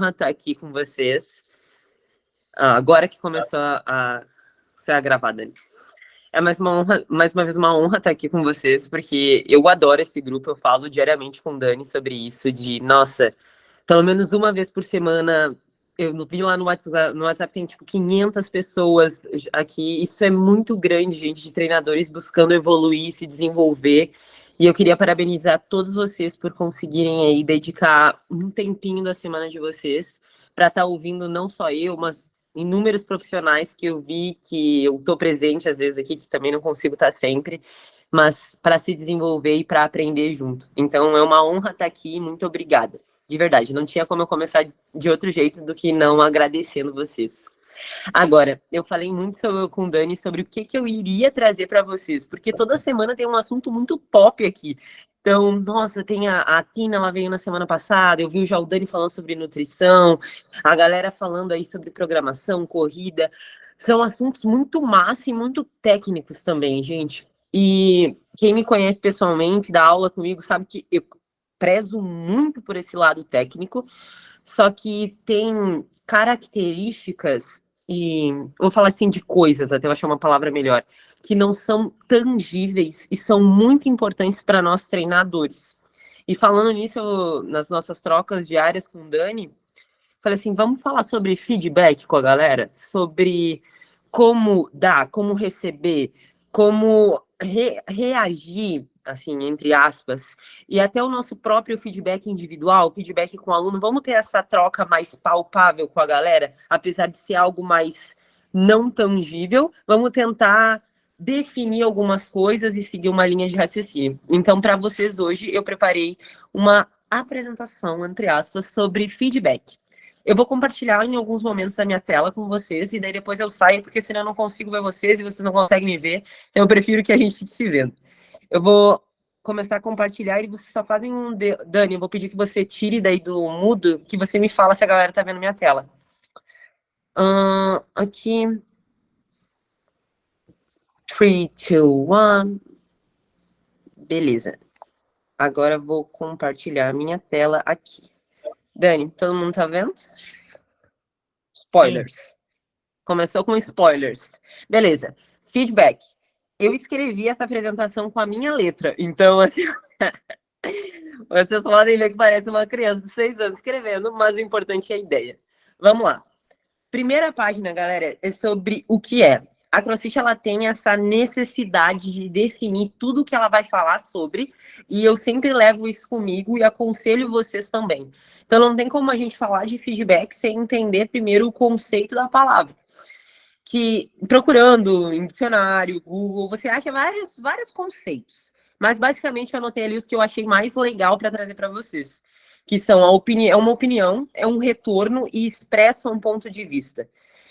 Estar aqui com vocês. Agora que começou a ser gravada. É mais uma vez uma honra estar aqui com vocês, porque eu adoro esse grupo, eu falo diariamente com o Dani sobre isso, nossa, pelo menos uma vez por semana, eu vi lá no WhatsApp tem tipo 500 pessoas aqui, isso é muito grande, gente, de treinadores buscando evoluir, se desenvolver, e eu queria parabenizar todos vocês por conseguirem aí dedicar um tempinho da semana de vocês para estar ouvindo não só eu, mas inúmeros profissionais que eu vi, que eu estou presente às vezes aqui, que também não consigo estar sempre, mas para se desenvolver e para aprender junto. Então é uma honra estar aqui, muito obrigada. De verdade, não tinha como eu começar de outro jeito do que não agradecendo vocês. Agora, eu falei muito com o Dani sobre o que eu iria trazer para vocês, porque toda semana tem um assunto muito pop aqui. Então, nossa, tem a Tina, ela veio na semana passada, eu vi já o Dani falando sobre nutrição, a galera falando aí sobre programação, corrida. São assuntos muito massa e muito técnicos também, gente. E quem me conhece pessoalmente, dá aula comigo, sabe que eu prezo muito por esse lado técnico, só que tem características e vou falar assim de coisas, até eu achar uma palavra melhor, que não são tangíveis e são muito importantes para nós treinadores. E falando nisso, nas nossas trocas diárias com o Dani, falei assim, vamos falar sobre feedback com a galera, sobre como dar, como receber, como reagir, assim, entre aspas, e até o nosso próprio feedback individual, feedback com o aluno, vamos ter essa troca mais palpável com a galera, apesar de ser algo mais não tangível, vamos tentar definir algumas coisas e seguir uma linha de raciocínio. Então, para vocês hoje, eu preparei uma apresentação, entre aspas, sobre feedback. Eu vou compartilhar em alguns momentos da minha tela com vocês, e daí depois eu saio, porque senão eu não consigo ver vocês e vocês não conseguem me ver. Então eu prefiro que a gente fique se vendo. Eu vou começar a compartilhar e vocês só fazem um... Dani, eu vou pedir que você tire daí do mudo, que você me fala se a galera tá vendo minha tela. Aqui. 3, 2, 1. Beleza. Agora eu vou compartilhar minha tela aqui. Dani, todo mundo tá vendo? Spoilers. Sim. Começou com spoilers. Beleza. Feedback. Eu escrevi essa apresentação com a minha letra. Então, assim, vocês podem ver que parece uma criança de 6 anos escrevendo, mas o importante é a ideia. Vamos lá. Primeira página, galera, é sobre o que é. A CrossFit, ela tem essa necessidade de definir tudo que ela vai falar sobre, e eu sempre levo isso comigo e aconselho vocês também. Então, não tem como a gente falar de feedback sem entender primeiro o conceito da palavra. Que, procurando em dicionário, Google, você acha vários conceitos. Mas, basicamente, eu anotei ali os que eu achei mais legal para trazer para vocês. Que são é uma opinião, é um retorno e expressa um ponto de vista.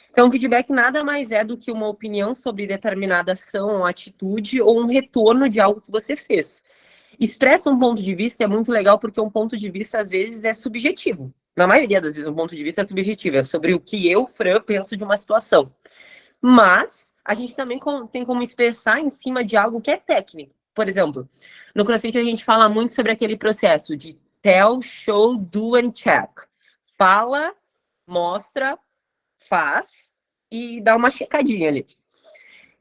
Então, feedback nada mais é do que uma opinião sobre determinada ação, atitude ou um retorno de algo que você fez. Expressa um ponto de vista é muito legal porque um ponto de vista, às vezes, é subjetivo. Na maioria das vezes, um ponto de vista é subjetivo. É sobre o que eu, Fran, penso de uma situação. Mas a gente também tem como expressar em cima de algo que é técnico. Por exemplo, no CrossFit a gente fala muito sobre aquele processo de tell, show, do and check. Fala, mostra, faz e dá uma checadinha ali.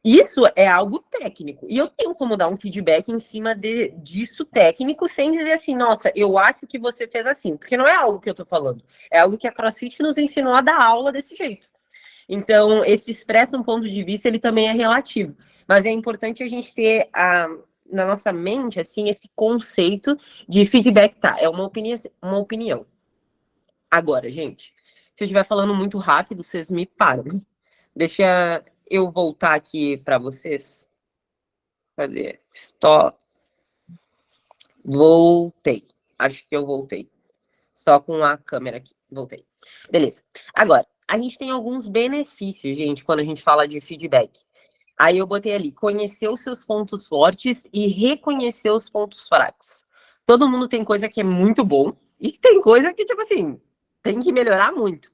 Isso é algo técnico. E eu tenho como dar um feedback em cima disso técnico, sem dizer assim, nossa, eu acho que você fez assim. Porque não é algo que eu tô falando. É algo que a CrossFit nos ensinou a dar aula desse jeito. Então, esse expressa um ponto de vista, ele também é relativo. Mas é importante a gente ter na nossa mente, assim, esse conceito de feedback, tá? É uma opinião. Agora, gente, se eu estiver falando muito rápido, vocês me param. Deixa eu voltar aqui para vocês. Cadê? Stop. Voltei. Acho que eu voltei. Só com a câmera aqui. Voltei. Beleza. Agora, a gente tem alguns benefícios, gente, quando a gente fala de feedback. Aí eu botei ali, conhecer os seus pontos fortes e reconhecer os pontos fracos. Todo mundo tem coisa que é muito bom e tem coisa que, tipo assim, tem que melhorar muito.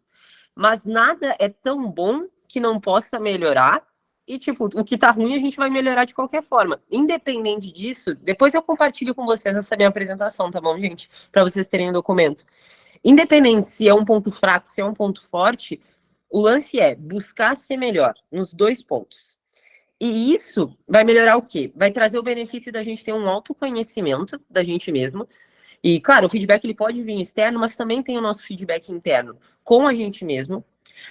Mas nada é tão bom que não possa melhorar. E, tipo, o que tá ruim a gente vai melhorar de qualquer forma. Independente disso, depois eu compartilho com vocês essa minha apresentação, tá bom, gente? Para vocês terem o documento. Independente se é um ponto fraco, se é um ponto forte, o lance é buscar ser melhor nos 2 pontos. E isso vai melhorar o quê? Vai trazer o benefício da gente ter um autoconhecimento da gente mesmo. E, claro, o feedback ele pode vir externo, mas também tem o nosso feedback interno com a gente mesmo.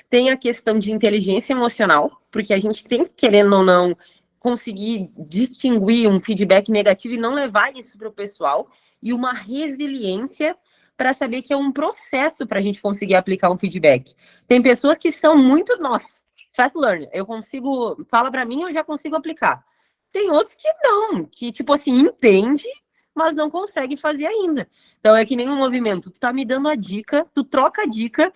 Tem a questão de inteligência emocional, porque a gente tem que, querendo ou não, conseguir distinguir um feedback negativo e não levar isso para o pessoal. E uma resiliência para saber que é um processo para a gente conseguir aplicar um feedback. Tem pessoas que são muito, nossa, fast learner, eu consigo, fala para mim, eu já consigo aplicar. Tem outros que não, que tipo assim, entende, mas não consegue fazer ainda. Então é que nem um movimento, tu tá me dando a dica, tu troca a dica,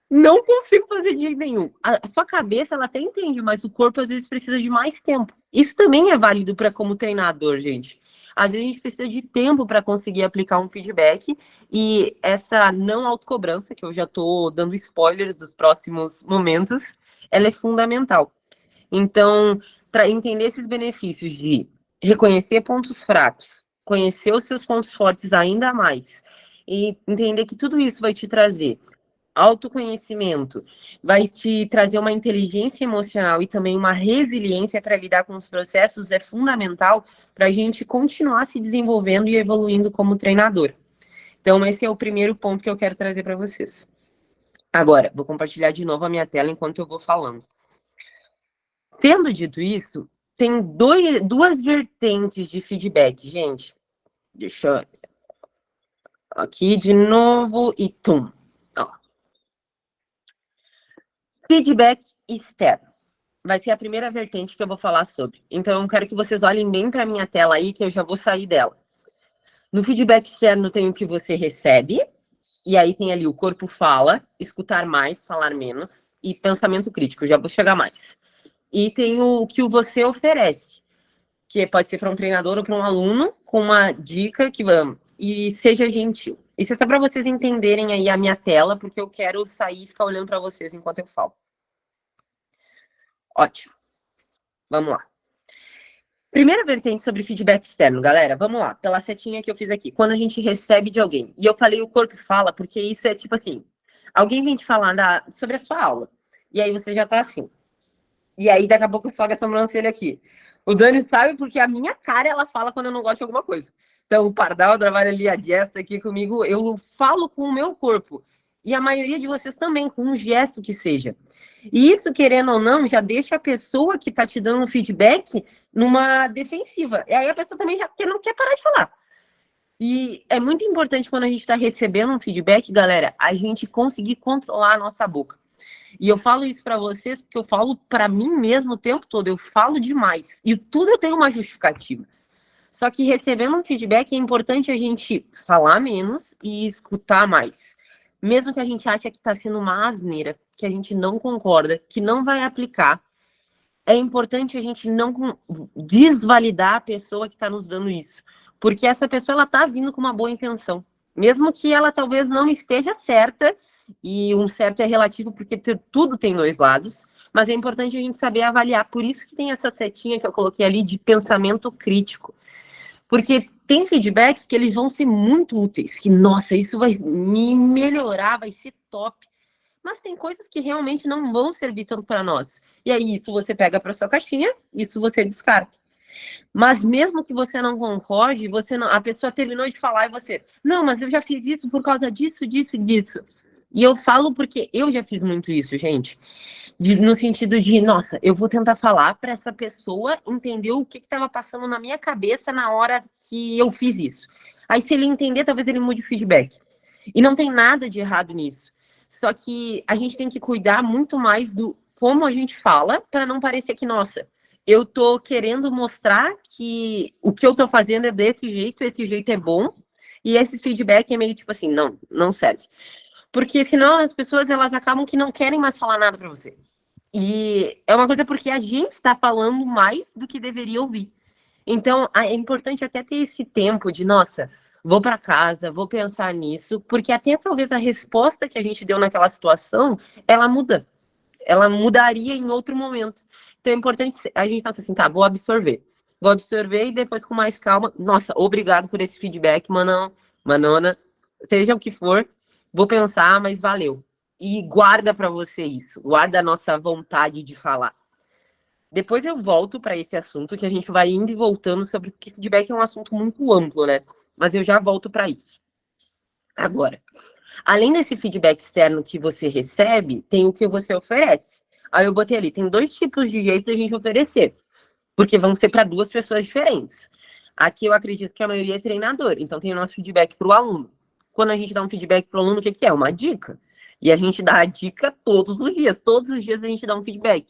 não consigo fazer de jeito nenhum. A sua cabeça, ela até entende, mas o corpo às vezes precisa de mais tempo. Isso também é válido para como treinador, gente. Às vezes a gente precisa de tempo para conseguir aplicar um feedback e essa não autocobrança, que eu já estou dando spoilers dos próximos momentos, ela é fundamental. Então, para entender esses benefícios de reconhecer pontos fracos, conhecer os seus pontos fortes ainda mais e entender que tudo isso vai te trazer autoconhecimento, vai te trazer uma inteligência emocional e também uma resiliência para lidar com os processos, é fundamental para a gente continuar se desenvolvendo e evoluindo como treinador. Então, esse é o primeiro ponto que eu quero trazer para vocês. Agora, vou compartilhar de novo a minha tela enquanto eu vou falando. Tendo dito isso, tem duas vertentes de feedback, gente. Deixa eu... Aqui de novo e tum. Feedback externo. Vai ser a primeira vertente que eu vou falar sobre. Então, eu quero que vocês olhem bem para a minha tela aí, que eu já vou sair dela. No feedback externo tem o que você recebe, e aí tem ali o corpo fala, escutar mais, falar menos, e pensamento crítico, já vou chegar mais. E tem o que você oferece, que pode ser para um treinador ou para um aluno, com uma dica que vamos. E seja gentil. Isso é só para vocês entenderem aí a minha tela, porque eu quero sair e ficar olhando para vocês enquanto eu falo. Ótimo. Vamos lá. Primeira vertente sobre feedback externo, galera, vamos lá, pela setinha que eu fiz aqui. Quando a gente recebe de alguém, e eu falei o corpo fala, porque isso é tipo assim, alguém vem te falar sobre a sua aula, e aí você já tá assim. E aí daqui a pouco sobe a sobrancelha aqui. O Dani sabe porque a minha cara, ela fala quando eu não gosto de alguma coisa. Então o Pardal trabalha ali, a Jess aqui comigo, eu falo com o meu corpo. E a maioria de vocês também, com um gesto que seja. E isso, querendo ou não, já deixa a pessoa que está te dando feedback numa defensiva. E aí a pessoa também já não quer parar de falar. E é muito importante quando a gente está recebendo um feedback, galera, a gente conseguir controlar a nossa boca. E eu falo isso para vocês porque eu falo para mim mesmo o tempo todo. Eu falo demais. E tudo eu tenho uma justificativa. Só que recebendo um feedback é importante a gente falar menos e escutar mais. Mesmo que a gente ache que está sendo uma asneira, que a gente não concorda, que não vai aplicar, é importante a gente não desvalidar a pessoa que está nos dando isso. Porque essa pessoa, ela está vindo com uma boa intenção. Mesmo que ela talvez não esteja certa, e um certo é relativo porque tudo tem dois lados, mas é importante a gente saber avaliar. Por isso que tem essa setinha que eu coloquei ali de pensamento crítico. Porque tem feedbacks que eles vão ser muito úteis, que, nossa, isso vai me melhorar, vai ser top. Mas tem coisas que realmente não vão servir tanto para nós. E aí, isso você pega para sua caixinha, isso você descarta. Mas mesmo que você não concorde, a pessoa terminou de falar e você, não, mas eu já fiz isso por causa disso, disso e disso. E eu falo porque eu já fiz muito isso, gente. No sentido de, nossa, eu vou tentar falar para essa pessoa entender o que estava passando na minha cabeça na hora que eu fiz isso. Aí, se ele entender, talvez ele mude o feedback. E não tem nada de errado nisso. Só que a gente tem que cuidar muito mais do como a gente fala, para não parecer que, nossa, eu tô querendo mostrar que o que eu tô fazendo é desse jeito, esse jeito é bom, e esse feedback é meio tipo assim, não serve. Porque senão as pessoas, elas acabam que não querem mais falar nada para você. E é uma coisa porque a gente está falando mais do que deveria ouvir. Então, é importante até ter esse tempo de, nossa, vou para casa, vou pensar nisso, porque até talvez a resposta que a gente deu naquela situação, ela muda. Ela mudaria em outro momento. Então, é importante a gente pensar assim, tá, vou absorver. Vou absorver e depois, com mais calma, nossa, obrigado por esse feedback, Manão, Manona, seja o que for, vou pensar, mas valeu. E guarda para você isso, guarda a nossa vontade de falar. Depois eu volto para esse assunto, que a gente vai indo e voltando sobre, porque feedback é um assunto muito amplo, né? Mas eu já volto para isso. Agora, além desse feedback externo que você recebe, tem o que você oferece. Aí eu botei ali, tem 2 tipos de jeito de a gente oferecer, porque vão ser para 2 pessoas diferentes. Aqui eu acredito que a maioria é treinador, então tem o nosso feedback para o aluno. Quando a gente dá um feedback para o aluno, o que é? Uma dica. E a gente dá a dica todos os dias a gente dá um feedback.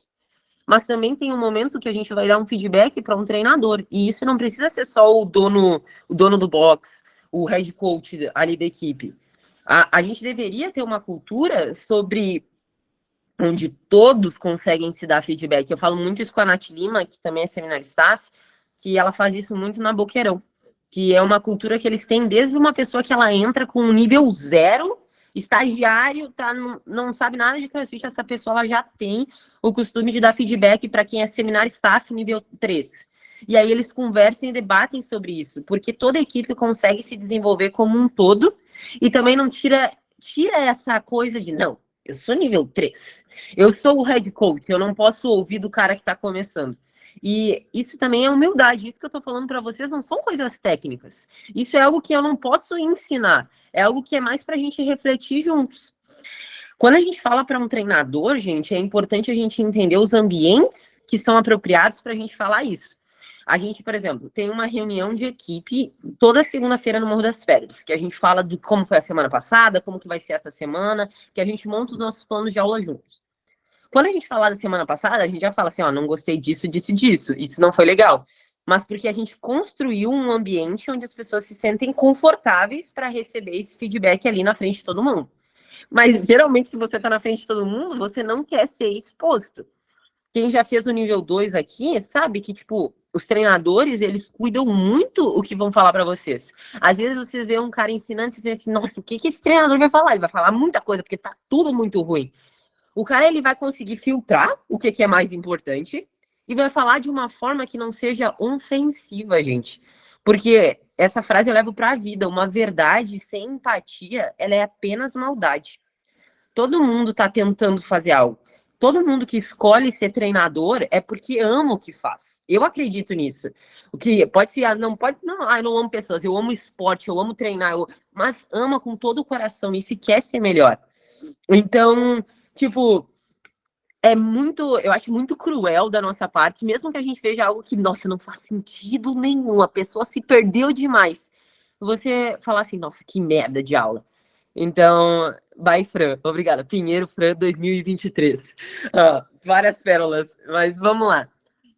Mas também tem um momento que a gente vai dar um feedback para um treinador. E isso não precisa ser só o dono do box, o head coach ali da equipe. A gente deveria ter uma cultura sobre onde todos conseguem se dar feedback. Eu falo muito isso com a Nath Lima, que também é seminário staff, que ela faz isso muito na Boqueirão, que é uma cultura que eles têm desde uma pessoa que ela entra com um nível 0, estagiário, tá, não sabe nada de CrossFit, essa pessoa ela já tem o costume de dar feedback para quem é seminário staff nível 3. E aí eles conversam e debatem sobre isso, porque toda equipe consegue se desenvolver como um todo e também não tira essa coisa de, não, eu sou nível 3. Eu sou o head coach, eu não posso ouvir do cara que está começando. E isso também é humildade. Isso que eu estou falando para vocês não são coisas técnicas. Isso é algo que eu não posso ensinar. É algo que é mais para a gente refletir juntos. Quando a gente fala para um treinador, gente, é importante a gente entender os ambientes que são apropriados para a gente falar isso. A gente, por exemplo, tem uma reunião de equipe toda segunda-feira no Morro das Férias, que a gente fala de como foi a semana passada, como que vai ser essa semana, que a gente monta os nossos planos de aula juntos. Quando a gente falar da semana passada, a gente já fala assim, ó, não gostei disso, disso, disso, isso não foi legal. Mas porque a gente construiu um ambiente onde as pessoas se sentem confortáveis para receber esse feedback ali na frente de todo mundo. Mas geralmente, se você está na frente de todo mundo, você não quer ser exposto. Quem já fez o nível 2 aqui, sabe que, tipo, os treinadores, eles cuidam muito o que vão falar para vocês. Às vezes vocês veem um cara ensinando e vocês veem assim, nossa, o que esse treinador vai falar? Ele vai falar muita coisa, porque tá tudo muito ruim. O cara, ele vai conseguir filtrar o que é mais importante e vai falar de uma forma que não seja ofensiva, gente. Porque essa frase eu levo para a vida. Uma verdade sem empatia, ela é apenas maldade. Todo mundo está tentando fazer algo. Todo mundo que escolhe ser treinador é porque ama o que faz. Eu acredito nisso. O que pode ser, não pode, não, eu não amo pessoas, eu amo esporte, eu amo treinar, mas ama com todo o coração e se quer ser melhor. Então, tipo, eu acho muito cruel da nossa parte, mesmo que a gente veja algo que, nossa, não faz sentido nenhum, a pessoa se perdeu demais. Você falar assim, nossa, que merda de aula. Então, bye, Fran. Obrigada. Pinheiro Fran 2023. Várias pérolas, mas vamos lá.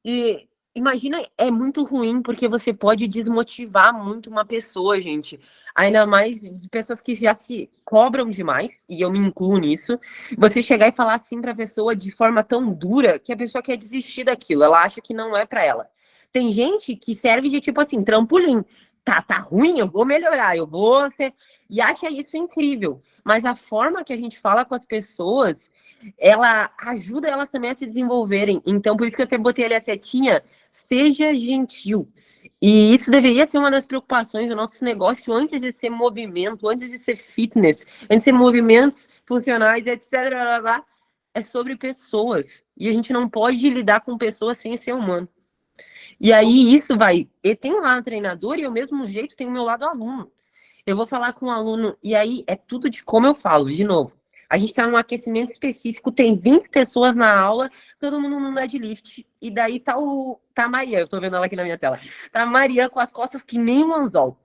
E imagina, é muito ruim porque você pode desmotivar muito uma pessoa, gente. Ainda mais de pessoas que já se cobram demais, e eu me incluo nisso. Você chegar e falar assim para a pessoa de forma tão dura que a pessoa quer desistir daquilo, ela acha que não é para ela. Tem gente que serve de tipo assim, trampolim. Tá ruim, eu vou melhorar, eu vou ser... E acha isso incrível. Mas a forma que a gente fala com as pessoas, ela ajuda elas também a se desenvolverem. Então, por isso que eu até botei ali a setinha, seja gentil. E isso deveria ser uma das preocupações do nosso negócio antes de ser movimento, antes de ser fitness, antes de ser movimentos funcionais, etc. Blá, blá, blá. É sobre pessoas. E a gente não pode lidar com pessoas sem ser humano. E aí isso vai... E tem um lado treinador e ao mesmo jeito tem o meu lado aluno. Eu vou falar com o aluno, e aí é tudo de como eu falo, de novo. A gente está num aquecimento específico, tem 20 pessoas na aula, todo mundo num deadlift, e daí tá a Maria, eu tô vendo ela aqui na minha tela. Tá a Maria com as costas que nem um anzol.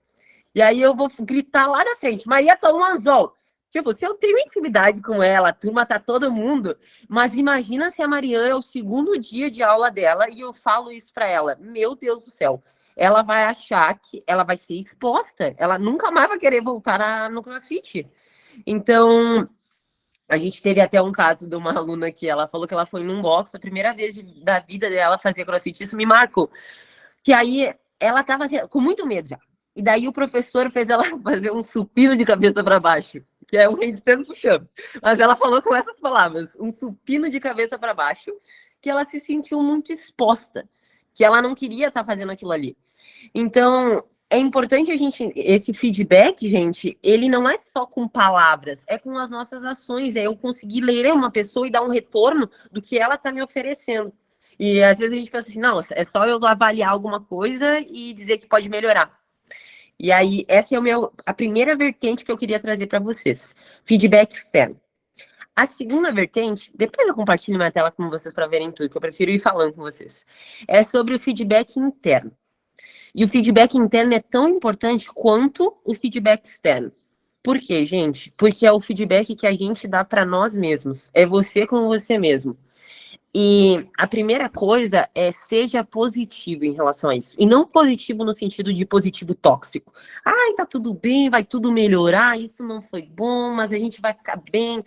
E aí eu vou gritar lá na frente, Maria, toma um anzol. Tipo, se eu tenho intimidade com ela, a turma tá todo mundo, mas imagina se a Mariana é o segundo dia de aula dela e eu falo isso para ela. Meu Deus do céu. Ela vai achar que ela vai ser exposta. Ela nunca mais vai querer voltar no CrossFit. Então, a gente teve até um caso de uma aluna que ela falou que ela foi num box, a primeira vez da vida dela fazer CrossFit. Isso me marcou. Que aí ela tava com muito medo já. E daí o professor fez ela fazer um supino de cabeça para baixo, que é um handstand push-up. Mas ela falou com essas palavras, um supino de cabeça para baixo, que ela se sentiu muito exposta, que ela não queria estar fazendo aquilo ali. Então, é importante a gente, esse feedback, gente, ele não é só com palavras, é com as nossas ações, é eu conseguir ler uma pessoa e dar um retorno do que ela está me oferecendo. E às vezes a gente pensa assim, não, é só eu avaliar alguma coisa e dizer que pode melhorar. E aí, essa é a primeira vertente que eu queria trazer para vocês, feedback externo. A segunda vertente, depois eu compartilho minha tela com vocês para verem tudo, que eu prefiro ir falando com vocês, é sobre o feedback interno. E o feedback interno é tão importante quanto o feedback externo. Por quê, gente? Porque é o feedback que a gente dá para nós mesmos. É você com você mesmo. E a primeira coisa é seja positivo em relação a isso. E não positivo no sentido de positivo tóxico. Ai, tá tudo bem, vai tudo melhorar, isso não foi bom, mas a gente vai ficar bem.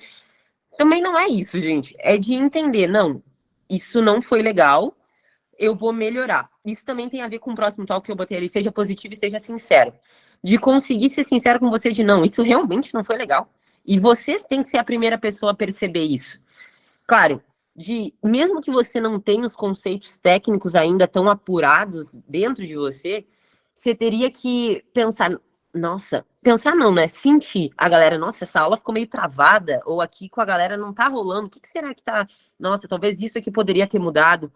Também não é isso, gente. É de entender, não, isso não foi legal, eu vou melhorar. Isso também tem a ver com o próximo talk que eu botei ali, seja positivo e seja sincero. De conseguir ser sincero com você de não, isso realmente não foi legal. E você tem que ser a primeira pessoa a perceber isso. Claro, mesmo que você não tenha os conceitos técnicos ainda tão apurados dentro de você, você teria que pensar, nossa, pensar não, né? Sentir a galera, nossa, essa aula ficou meio travada, ou aqui com a galera não tá rolando, o que será que tá? Nossa, talvez isso aqui poderia ter mudado.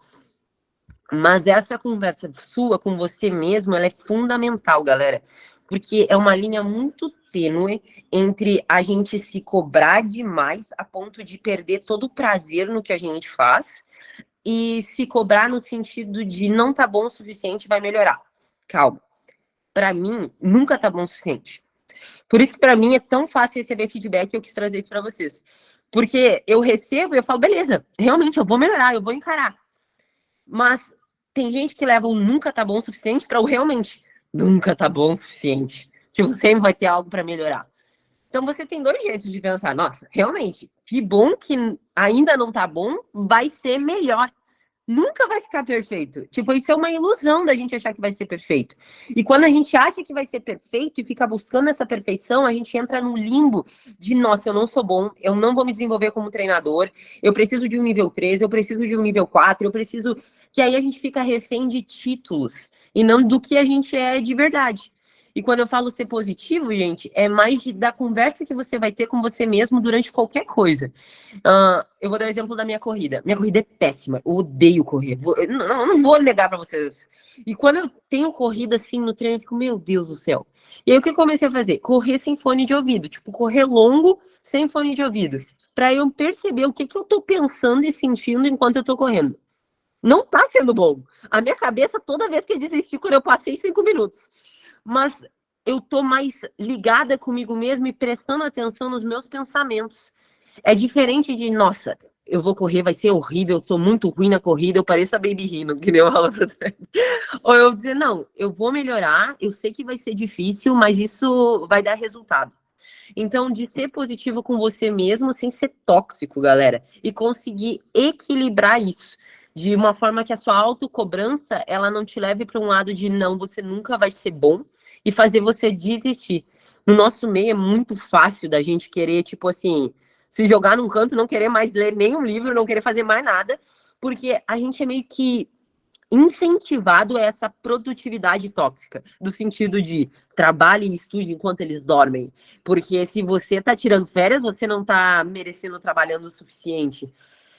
Mas essa conversa sua com você mesmo, ela é fundamental, galera. Porque é uma linha muito tênue entre a gente se cobrar demais a ponto de perder todo o prazer no que a gente faz e se cobrar no sentido de não tá bom o suficiente, vai melhorar. Calma. Para mim, nunca tá bom o suficiente. Por isso que para mim é tão fácil receber feedback e eu quis trazer isso para vocês. Porque eu recebo e eu falo, beleza, realmente eu vou melhorar, eu vou encarar. Mas tem gente que leva o nunca tá bom o suficiente para o realmente nunca tá bom o suficiente. Tipo, sempre vai ter algo para melhorar. Então você tem dois jeitos de pensar. Nossa, realmente, que bom que ainda não tá bom, vai ser melhor. Nunca vai ficar perfeito. Tipo, isso é uma ilusão da gente achar que vai ser perfeito. E quando a gente acha que vai ser perfeito e fica buscando essa perfeição, a gente entra num limbo de, nossa, eu não sou bom, eu não vou me desenvolver como treinador, eu preciso de um nível 3, eu preciso de um nível 4, eu preciso... Que aí a gente fica refém de títulos e não do que a gente é de verdade. E quando eu falo ser positivo, gente, é mais da conversa que você vai ter com você mesmo durante qualquer coisa. Eu vou dar o exemplo da minha corrida. Minha corrida é péssima. Eu odeio correr. Não vou negar pra vocês. E quando eu tenho corrida assim no treino, eu fico, meu Deus do céu. E aí o que eu comecei a fazer? Correr sem fone de ouvido. Tipo, correr longo sem fone de ouvido. Pra eu perceber o que eu tô pensando e sentindo enquanto eu tô correndo. Não tá sendo bom. A minha cabeça, toda vez que eu desisti, quando eu passei 5 minutos. Mas eu tô mais ligada comigo mesma e prestando atenção nos meus pensamentos. É diferente de, nossa, eu vou correr, vai ser horrível, eu sou muito ruim na corrida, eu pareço a Baby Rino, que nem eu falo pra trás. Ou eu dizer, não, eu vou melhorar, eu sei que vai ser difícil, mas isso vai dar resultado. Então, de ser positivo com você mesmo, sem ser tóxico, galera, e conseguir equilibrar isso de uma forma que a sua autocobrança, ela não te leve para um lado de não, você nunca vai ser bom e fazer você desistir. No nosso meio é muito fácil da gente querer, tipo assim, se jogar num canto, não querer mais ler nenhum livro, não querer fazer mais nada, porque a gente é meio que incentivado a essa produtividade tóxica, do sentido de trabalhe e estude enquanto eles dormem. Porque se você está tirando férias, você não está merecendo trabalhando o suficiente.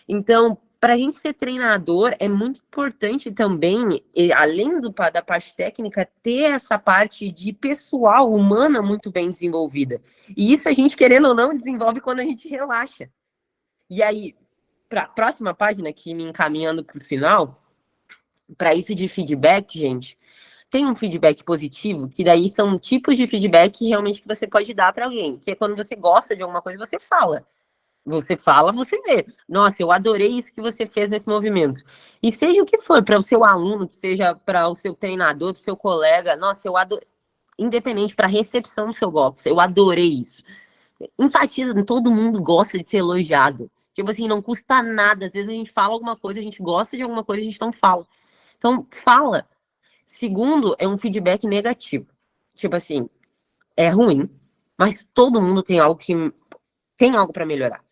Então, para a gente ser treinador, é muito importante também, além da parte técnica, ter essa parte de pessoal, humana, muito bem desenvolvida. E isso a gente, querendo ou não, desenvolve quando a gente relaxa. E aí, para a próxima página, que me encaminhando para o final, para isso de feedback, gente, tem um feedback positivo, que daí são tipos de feedback realmente que você pode dar para alguém, que é quando você gosta de alguma coisa, você fala. Você fala, você vê. Nossa, eu adorei isso que você fez nesse movimento. E seja o que for, para o seu aluno, que seja para o seu treinador, para o seu colega, nossa, eu adorei. Independente, para a recepção do seu box, eu adorei isso. Enfatiza, todo mundo gosta de ser elogiado. Tipo assim, não custa nada. Às vezes a gente fala alguma coisa, a gente gosta de alguma coisa, a gente não fala. Então, fala. Segundo, é um feedback negativo. Tipo assim, é ruim, mas todo mundo tem algo para melhorar.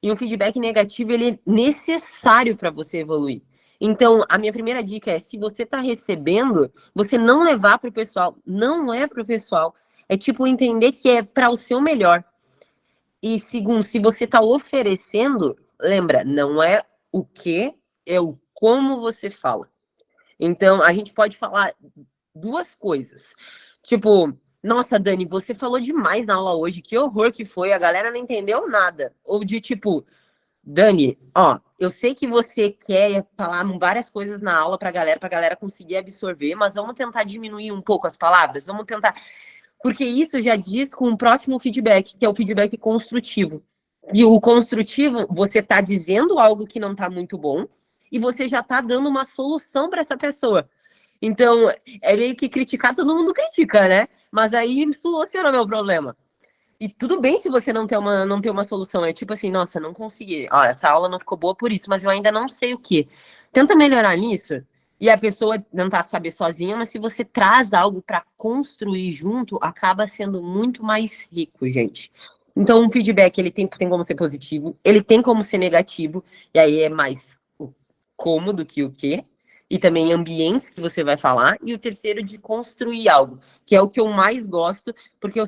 E um feedback negativo, ele é necessário para você evoluir. Então, a minha primeira dica é, se você está recebendo, você não levar para o pessoal. Não é para o pessoal. É tipo entender que é para o seu melhor. E segundo, se você está oferecendo, lembra, não é o que, é o como você fala. Então, a gente pode falar duas coisas. Tipo, nossa, Dani, você falou demais na aula hoje, que horror que foi, a galera não entendeu nada. Ou de tipo, Dani, ó, eu sei que você quer falar várias coisas na aula pra galera conseguir absorver, mas vamos tentar diminuir um pouco as palavras, vamos tentar, porque isso já diz com o próximo feedback, que é o feedback construtivo. E o construtivo, você tá dizendo algo que não tá muito bom e você já tá dando uma solução para essa pessoa. Então, é meio que criticar, todo mundo critica, né? Mas aí soluciona meu problema. E tudo bem se você não ter uma solução. É tipo assim, nossa, não consegui. Ó, essa aula não ficou boa por isso, mas eu ainda não sei o que. Tenta melhorar nisso. E a pessoa tentar saber sozinha, mas se você traz algo para construir junto, acaba sendo muito mais rico, gente. Então, um feedback, ele tem como ser positivo, ele tem como ser negativo, e aí é mais o como do que o quê, e também ambientes que você vai falar, e o terceiro de construir algo, que é o que eu mais gosto, porque eu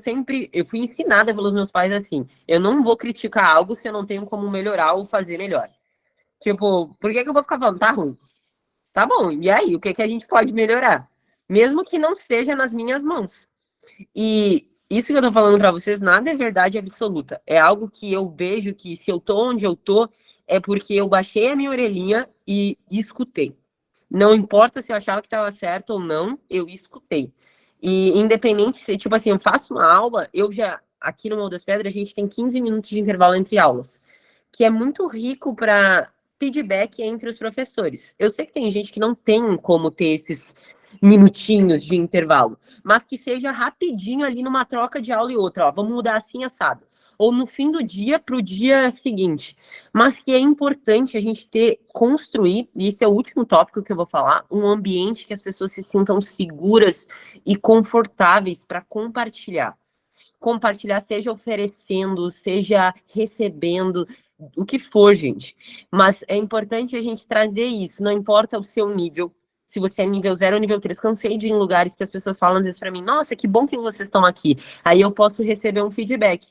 fui ensinada pelos meus pais assim, eu não vou criticar algo se eu não tenho como melhorar ou fazer melhor. Tipo, por que que eu vou ficar falando, tá ruim? Tá bom, e aí, o que que a gente pode melhorar? Mesmo que não seja nas minhas mãos. E isso que eu tô falando para vocês, nada é verdade absoluta. É algo que eu vejo que se eu tô onde eu tô, é porque eu baixei a minha orelhinha e escutei. Não importa se eu achava que estava certo ou não, eu escutei. E independente se, tipo assim, eu faço uma aula, aqui no Morro das Pedras, a gente tem 15 minutos de intervalo entre aulas, que é muito rico para feedback entre os professores. Eu sei que tem gente que não tem como ter esses minutinhos de intervalo, mas que seja rapidinho ali numa troca de aula e outra, ó, vamos mudar assim assado. Ou no fim do dia para o dia seguinte. Mas que é importante a gente construir, e esse é o último tópico que eu vou falar, um ambiente que as pessoas se sintam seguras e confortáveis para compartilhar. Compartilhar, seja oferecendo, seja recebendo, o que for, gente. Mas é importante a gente trazer isso, não importa o seu nível. Se você é nível 0 ou nível 3, cansei de ir em lugares que as pessoas falam às vezes para mim, nossa, que bom que vocês estão aqui. Aí eu posso receber um feedback.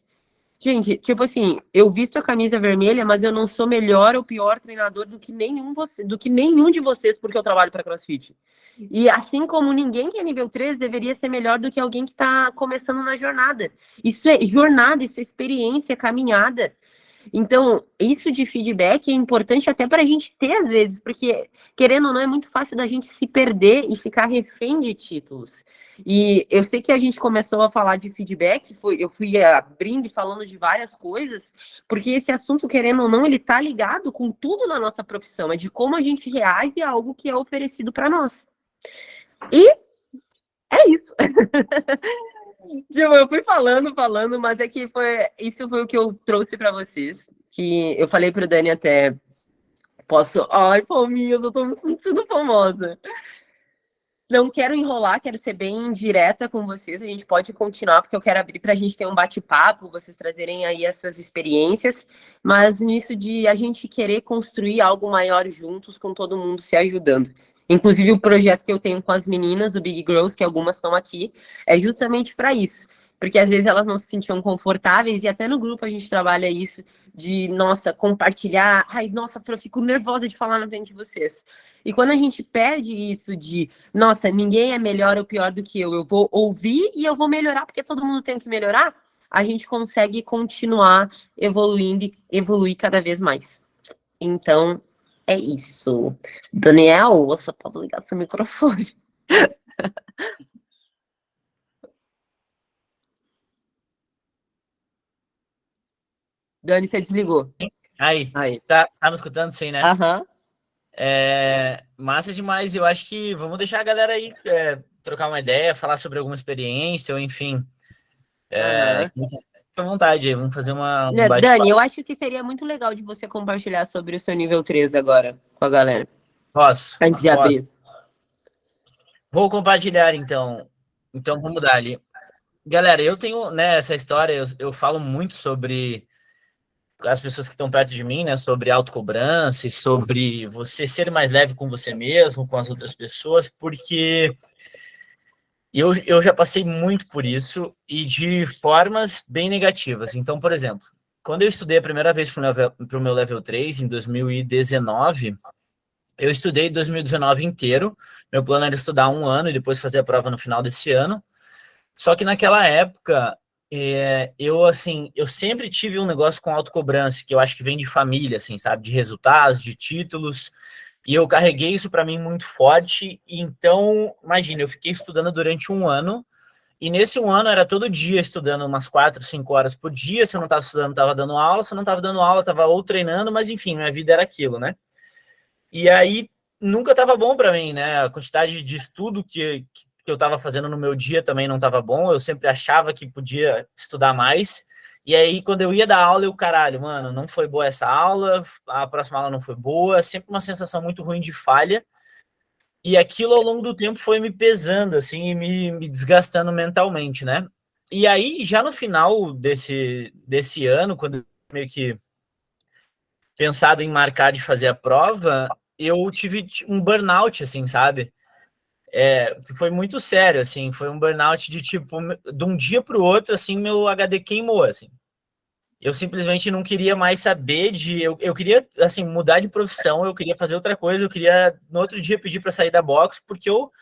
Gente, tipo assim, eu visto a camisa vermelha, mas eu não sou melhor ou pior treinador do que nenhum de vocês, porque eu trabalho para CrossFit. E assim como ninguém que é nível 3 deveria ser melhor do que alguém que está começando na jornada. Isso é jornada, isso é experiência, caminhada. Então, isso de feedback é importante até para a gente ter, às vezes, porque, querendo ou não, é muito fácil da gente se perder e ficar refém de títulos. E eu sei que a gente começou a falar de feedback, eu fui abrindo e falando de várias coisas, porque esse assunto, querendo ou não, ele tá ligado com tudo na nossa profissão, é de como a gente reage a algo que é oferecido para nós. E é isso. Tipo, eu fui falando, mas é que isso foi o que eu trouxe para vocês, que eu falei pro Dani até, ai, palminhas, eu tô me sentindo famosa. Não quero enrolar, quero ser bem direta com vocês. A gente pode continuar, porque eu quero abrir para a gente ter um bate-papo, vocês trazerem aí as suas experiências, mas nisso de a gente querer construir algo maior juntos, com todo mundo se ajudando. Inclusive, o projeto que eu tenho com as meninas, o Big Girls, que algumas estão aqui, é justamente para isso. Porque às vezes elas não se sentiam confortáveis, e até no grupo a gente trabalha isso, de, nossa, compartilhar. Ai, nossa, eu fico nervosa de falar na frente de vocês. E quando a gente perde isso de nossa, ninguém é melhor ou pior do que eu vou ouvir e eu vou melhorar, porque todo mundo tem que melhorar, a gente consegue continuar evoluindo e evoluir cada vez mais. Então, é isso. Daniel, você pode ligar seu microfone. Dani, você desligou. Aí, Aí. tá me escutando? Sim, né? Aham. Massa demais. Eu acho que vamos deixar a galera aí trocar uma ideia, falar sobre alguma experiência, ou enfim, Aham. fica à vontade aí. Vamos fazer um Né, Dani, bate-papo. eu acho que seria muito legal de você compartilhar sobre o seu nível 3 agora com a galera, Posso? antes de Posso. abrir. Vou compartilhar, então. Então, vamos dar ali. Galera, eu tenho, né, essa história, eu falo muito sobre as pessoas que estão perto de mim, né, sobre autocobrança e sobre você ser mais leve com você mesmo, com as outras pessoas, porque eu já passei muito por isso e de formas bem negativas. Então, por exemplo, quando eu estudei a primeira vez para o meu level 3, em 2019, eu estudei 2019 inteiro. Meu plano era estudar um ano e depois fazer a prova no final desse ano. Só que naquela época, eu sempre tive um negócio com autocobrança, que eu acho que vem de família, assim, sabe? De resultados, de títulos. E eu carreguei isso para mim muito forte. E então, imagina, eu fiquei estudando durante um ano. E nesse um ano era todo dia estudando umas 4, 5 horas por dia. Se eu não estava estudando, estava dando aula. Se eu não estava dando aula, estava ou treinando. Mas enfim, minha vida era aquilo, né? E aí nunca estava bom para mim, né? A quantidade de estudo que eu estava fazendo no meu dia também não estava bom. Eu sempre achava que podia estudar mais. E aí, quando eu ia dar aula, eu, caralho, mano, não foi boa essa aula, a próxima aula não foi boa, sempre uma sensação muito ruim de falha. E aquilo ao longo do tempo foi me pesando, assim, e me desgastando mentalmente, né? E aí, já no final desse ano, quando eu meio que pensado em marcar de fazer a prova, eu tive um burnout, assim, sabe? Foi muito sério, assim, foi um burnout de tipo, de um dia para o outro, assim, meu HD queimou, assim. Eu simplesmente não queria mais saber eu queria, assim, mudar de profissão, eu queria fazer outra coisa, eu queria, no outro dia, pedir para sair da box, porque eu,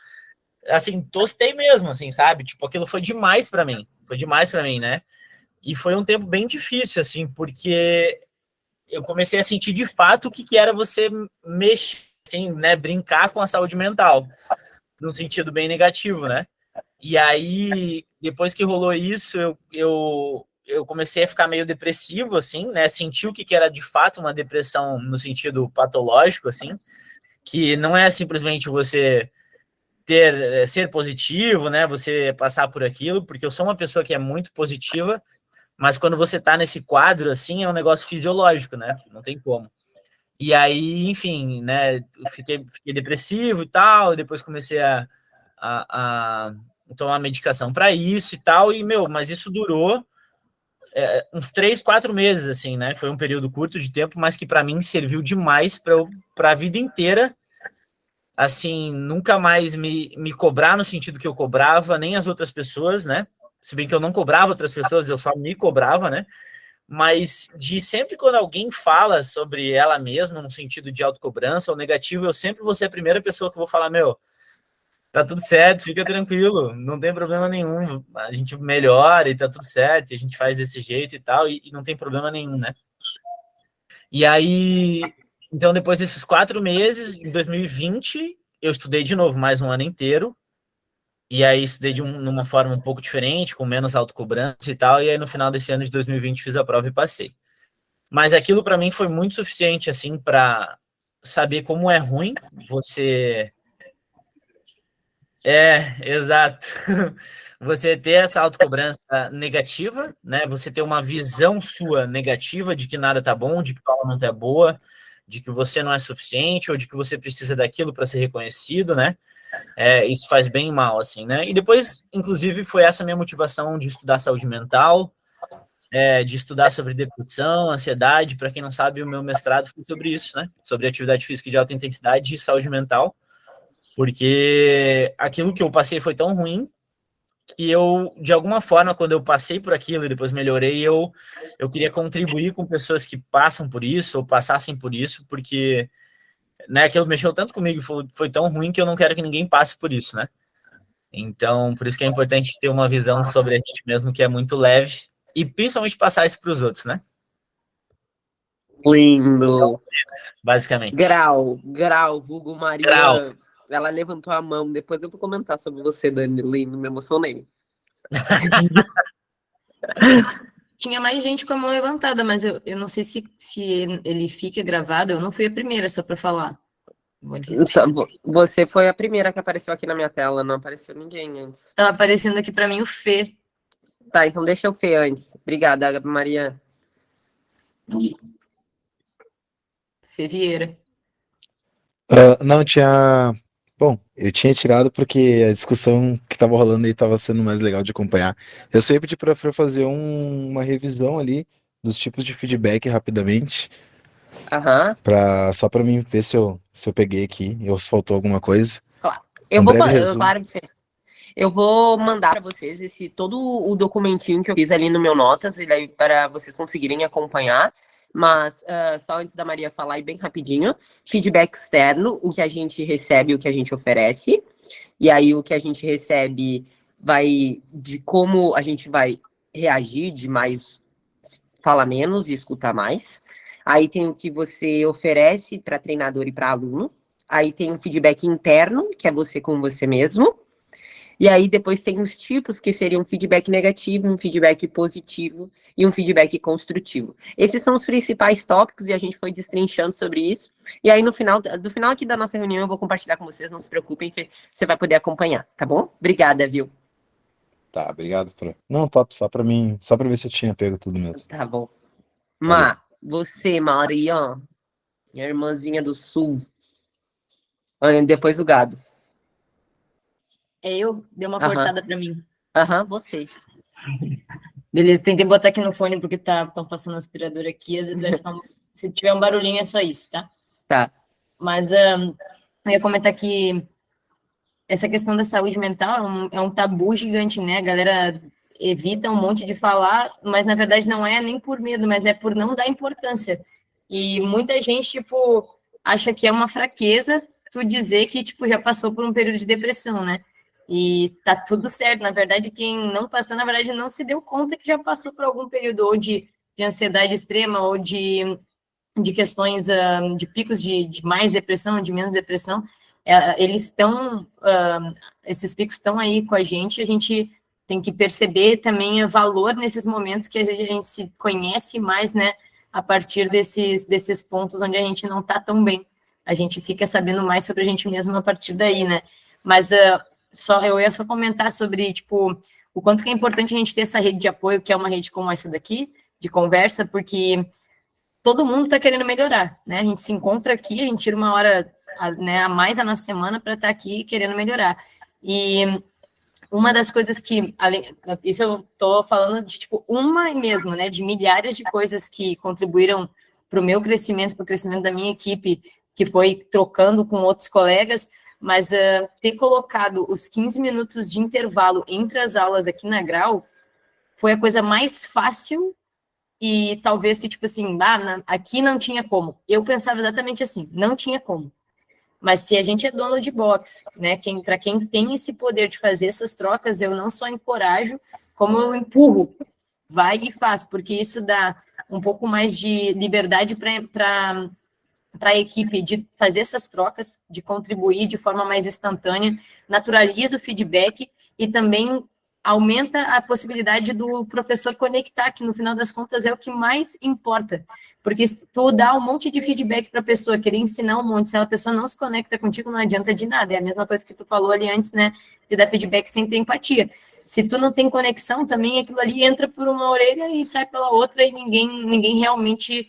assim, tostei mesmo, assim, sabe? Tipo, aquilo foi demais para mim, né? E foi um tempo bem difícil, assim, porque eu comecei a sentir de fato o que era você mexer, assim, né, brincar com a saúde mental, num sentido bem negativo, né? E aí, depois que rolou isso, eu comecei a ficar meio depressivo, assim, né? Senti o que era de fato uma depressão no sentido patológico, assim, que não é simplesmente você ser positivo, né? Você passar por aquilo, porque eu sou uma pessoa que é muito positiva, mas quando você tá nesse quadro, assim, é um negócio fisiológico, né? Não tem como. E aí, enfim, né? Fiquei depressivo e tal, depois comecei a tomar medicação para isso e tal, e, meu, mas isso durou uns 3, 4 meses, assim, né? Foi um período curto de tempo, mas que para mim serviu demais para a vida inteira, assim, nunca mais me cobrar no sentido que eu cobrava, nem as outras pessoas, né? Se bem que eu não cobrava outras pessoas, eu só me cobrava, né? Mas de sempre quando alguém fala sobre ela mesma, no sentido de autocobrança ou negativo, eu sempre vou ser a primeira pessoa que vou falar, meu, tá tudo certo, fica tranquilo, não tem problema nenhum, a gente melhora e tá tudo certo, e a gente faz desse jeito e tal, e não tem problema nenhum, né? E aí, então depois desses 4 meses, em 2020, eu estudei de novo mais um ano inteiro, e aí estudei numa forma um pouco diferente, com menos autocobrança e tal, e aí no final desse ano de 2020 fiz a prova e passei. Mas aquilo para mim foi muito suficiente, assim, para saber como é ruim você. Exato. Você ter essa autocobrança negativa, né? Você ter uma visão sua negativa de que nada tá bom, de que a aula não tá boa, de que você não é suficiente ou de que você precisa daquilo para ser reconhecido, né? Isso faz bem e mal, assim, né? E depois, inclusive, foi essa minha motivação de estudar saúde mental, de estudar sobre depressão, ansiedade. Para quem não sabe, o meu mestrado foi sobre isso, né? Sobre atividade física de alta intensidade e saúde mental, porque aquilo que eu passei foi tão ruim que eu, de alguma forma, quando eu passei por aquilo e depois melhorei, eu queria contribuir com pessoas que passam por isso ou passassem por isso, porque, né, aquilo mexeu tanto comigo, foi tão ruim que eu não quero que ninguém passe por isso, né? Então, por isso que é importante ter uma visão sobre a gente mesmo que é muito leve e principalmente passar isso para os outros, né? Lindo. Basicamente. Grau, vulgo Grau. Maria. Ela levantou a mão. Depois eu vou comentar sobre você, Dani. Lindo, me emocionei. Tinha mais gente com a mão levantada, mas eu não sei se ele fica gravado. Eu não fui a primeira, só para falar. Você foi a primeira que apareceu aqui na minha tela, não apareceu ninguém antes. Tá aparecendo aqui para mim o Fê. Tá, então deixa eu Fê antes. Obrigada, Maria. Fê Vieira. Não, tinha. Bom, eu tinha tirado porque a discussão que tava rolando aí tava sendo mais legal de acompanhar. Eu sempre pedi pra fazer uma revisão ali dos tipos de feedback rapidamente, Aham. só para mim ver se eu peguei aqui, ou se faltou alguma coisa. Claro. Eu Um vou, breve resumo. claro, Fê. Eu vou mandar para vocês todo o documentinho que eu fiz ali no meu Notas, e daí para vocês conseguirem acompanhar. Mas só antes da Maria falar, e bem rapidinho, feedback externo, o que a gente recebe, o que a gente oferece. E aí o que a gente recebe vai de como a gente vai reagir, de mais fala menos e escuta mais. Aí tem o que você oferece para treinador e para aluno. Aí tem o feedback interno, que é você com você mesmo. E aí depois tem os tipos que seriam feedback negativo, um feedback positivo e um feedback construtivo. Esses são os principais tópicos e a gente foi destrinchando sobre isso. E aí no final, do final aqui da nossa reunião eu vou compartilhar com vocês, não se preocupem, você vai poder acompanhar, tá bom? Obrigada, viu? Tá, obrigado. Não, top, só pra mim, só pra ver se eu tinha pego tudo mesmo. Tá bom. Valeu. Má, você, Maria, minha irmãzinha do sul. Depois o gado. Eu dei uma Aham. cortada pra mim. Aham, você. Beleza, tentei botar aqui no fone porque estão passando aspirador aqui, às vezes vai ficar se tiver um barulhinho é só isso, tá? Tá. Mas eu ia comentar que essa questão da saúde mental é um tabu gigante, né? A galera evita um monte de falar, mas na verdade não é nem por medo, mas é por não dar importância. E muita gente, tipo, acha que é uma fraqueza tu dizer que, tipo, já passou por um período de depressão, né? E tá tudo certo. Na verdade, quem não passou, na verdade, não se deu conta que já passou por algum período ou de ansiedade extrema ou de questões de picos de mais depressão, de menos depressão. Eles estão, esses picos estão aí com a gente tem que perceber também o valor nesses momentos que a gente se conhece mais, né, a partir desses pontos onde a gente não está tão bem. A gente fica sabendo mais sobre a gente mesmo a partir daí, né? Mas eu ia só comentar sobre, tipo, o quanto que é importante a gente ter essa rede de apoio, que é uma rede como essa daqui, de conversa, porque todo mundo está querendo melhorar, né? A gente se encontra aqui, a gente tira uma hora a mais na nossa semana para estar aqui querendo melhorar. E uma das coisas que, isso eu estou falando de, tipo, uma mesmo, né? De milhares de coisas que contribuíram para o meu crescimento, para o crescimento da minha equipe, que foi trocando com outros colegas, mas ter colocado os 15 minutos de intervalo entre as aulas aqui na Grau foi a coisa mais fácil e talvez que, tipo assim, aqui não tinha como. Eu pensava exatamente assim, não tinha como. Mas se a gente é dono de box, né, para quem tem esse poder de fazer essas trocas, eu não só encorajo, como eu empurro. Vai e faz, porque isso dá um pouco mais de liberdade para a equipe de fazer essas trocas, de contribuir de forma mais instantânea, naturaliza o feedback e também aumenta a possibilidade do professor conectar, que no final das contas é o que mais importa, porque se tu dá um monte de feedback para a pessoa, querer ensinar um monte, se a pessoa não se conecta contigo, não adianta de nada, é a mesma coisa que tu falou ali antes, né, de dar feedback sem ter empatia. Se tu não tem conexão, também aquilo ali entra por uma orelha e sai pela outra e ninguém realmente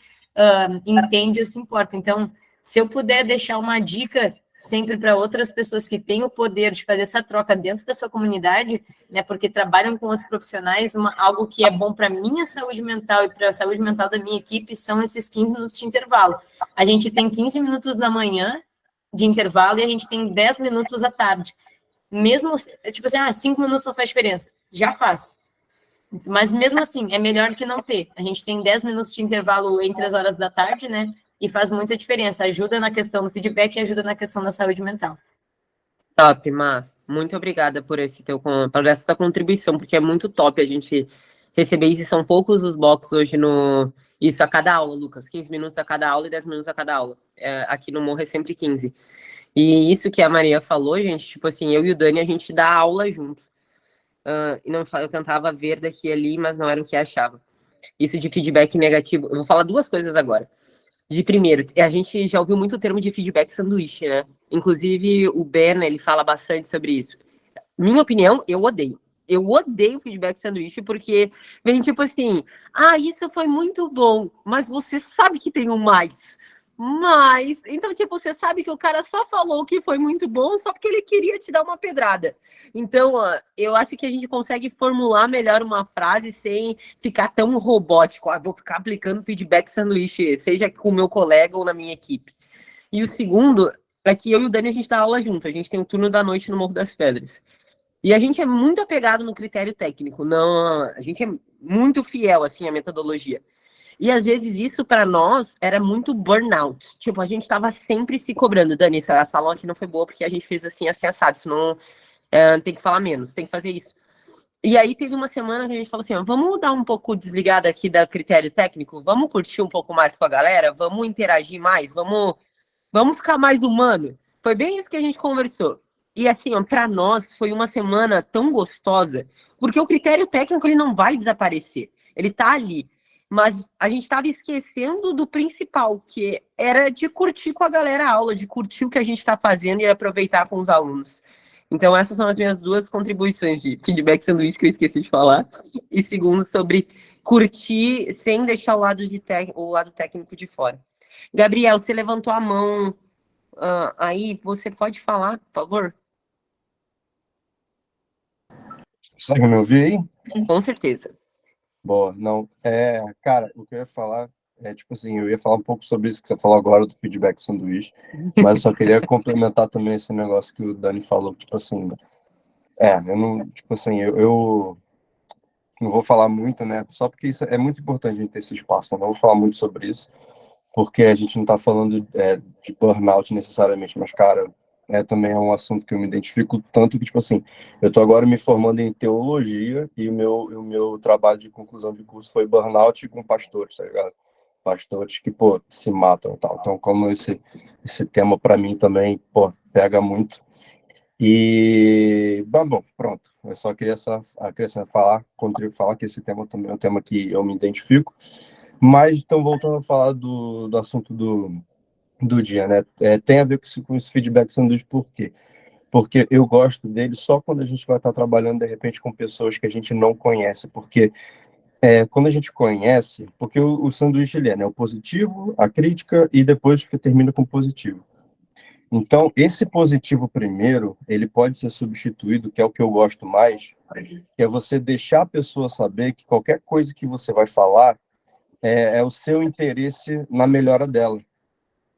entende ou se importa. Então, se eu puder deixar uma dica sempre para outras pessoas que têm o poder de fazer essa troca dentro da sua comunidade, né, porque trabalham com outros profissionais, algo que é bom para a minha saúde mental e para a saúde mental da minha equipe são esses 15 minutos de intervalo. A gente tem 15 minutos da manhã de intervalo e a gente tem 10 minutos à tarde. Mesmo, tipo assim, 5 minutos não faz diferença. Já faz. Mas mesmo assim, é melhor que não ter. A gente tem 10 minutos de intervalo entre as horas da tarde, né? E faz muita diferença. Ajuda na questão do feedback e ajuda na questão da saúde mental. Top, Má. Muito obrigada por por essa tua contribuição, porque é muito top a gente receber isso. São poucos os blocos hoje isso a cada aula, Lucas. 15 minutos a cada aula e 10 minutos a cada aula. Aqui no Morro é sempre 15. E isso que a Maria falou, gente, tipo assim, eu e o Dani, a gente dá aula juntos. E não, eu tentava ver daqui e ali, mas não era o que achava. Isso de feedback negativo. Eu vou falar duas coisas agora. De primeiro, a gente já ouviu muito o termo de feedback sanduíche, né? Inclusive, o Ben, ele fala bastante sobre isso. Minha opinião, eu odeio. Eu odeio feedback sanduíche porque vem tipo assim, isso foi muito bom, mas você sabe que tem um mais. Mas, então, tipo, você sabe que o cara só falou que foi muito bom só porque ele queria te dar uma pedrada. Então, eu acho que a gente consegue formular melhor uma frase sem ficar tão robótico. Vou ficar aplicando feedback sanduíche, seja com o meu colega ou na minha equipe. E o segundo é que eu e o Dani, a gente dá aula junto. A gente tem um turno da noite no Morro das Pedras. E a gente é muito apegado no critério técnico. Não, a gente é muito fiel, assim, à metodologia. E às vezes isso para nós era muito burnout. Tipo, a gente estava sempre se cobrando. Dani, a salão aqui não foi boa porque a gente fez assim, assim, assado. Senão tem que falar menos, tem que fazer isso. E aí teve uma semana que a gente falou assim, vamos mudar um pouco desligado aqui da critério técnico, vamos curtir um pouco mais com a galera, vamos interagir mais, vamos ficar mais humano. Foi bem isso que a gente conversou. E assim, para nós foi uma semana tão gostosa, porque o critério técnico ele não vai desaparecer. Ele tá ali. Mas a gente estava esquecendo do principal, que era de curtir com a galera a aula, de curtir o que a gente está fazendo e aproveitar com os alunos. Então, essas são as minhas duas contribuições de feedback sanduíche que eu esqueci de falar. E segundo, sobre curtir sem deixar o lado técnico de fora. Gabriel, você levantou a mão aí, você pode falar, por favor? Consegue me ouvir aí? Com certeza. Boa, não. Cara, o que eu ia falar tipo assim, eu ia falar um pouco sobre isso que você falou agora do feedback sanduíche, mas eu só queria complementar também esse negócio que o Dani falou, tipo assim, eu não, tipo assim, eu não vou falar muito, né, só porque isso é muito importante a gente ter esse espaço, né? Não vou falar muito sobre isso, porque a gente não tá falando de burnout necessariamente, mas, cara, também é um assunto que eu me identifico tanto que, tipo assim, eu tô agora me formando em teologia e o meu trabalho de conclusão de curso foi burnout com pastores, tá ligado? Pastores que, pô, se matam e tal. Então, como esse tema para mim também, pô, pega muito. E, bom, pronto. Eu só queria só acrescentar, falar que esse tema também é um tema que eu me identifico. Mas, então, voltando a falar do assunto do dia, né? Tem a ver com esse feedback sanduíche, por quê? Porque eu gosto dele só quando a gente vai estar trabalhando, de repente, com pessoas que a gente não conhece. Porque quando a gente conhece, porque o sanduíche ele né? O positivo, a crítica e depois termina com o positivo. Então, esse positivo primeiro, ele pode ser substituído, que é o que eu gosto mais, que é você deixar a pessoa saber que qualquer coisa que você vai falar é o seu interesse na melhora dela.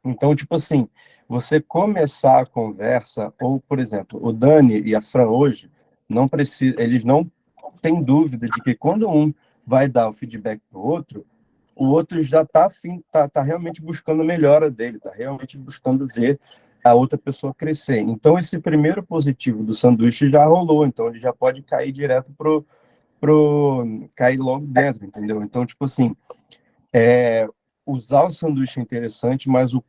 Então, tipo assim, você começar a conversa, ou, por exemplo, o Dani e a Fran hoje, não precisa, eles não têm dúvida de que quando um vai dar o feedback para o outro já está tá realmente buscando a melhora dele, está realmente buscando ver a outra pessoa crescer. Então, esse primeiro positivo do sanduíche já rolou, então ele já pode cair direto cair logo dentro, entendeu? Então, tipo assim, usar o sanduíche é interessante, mas o,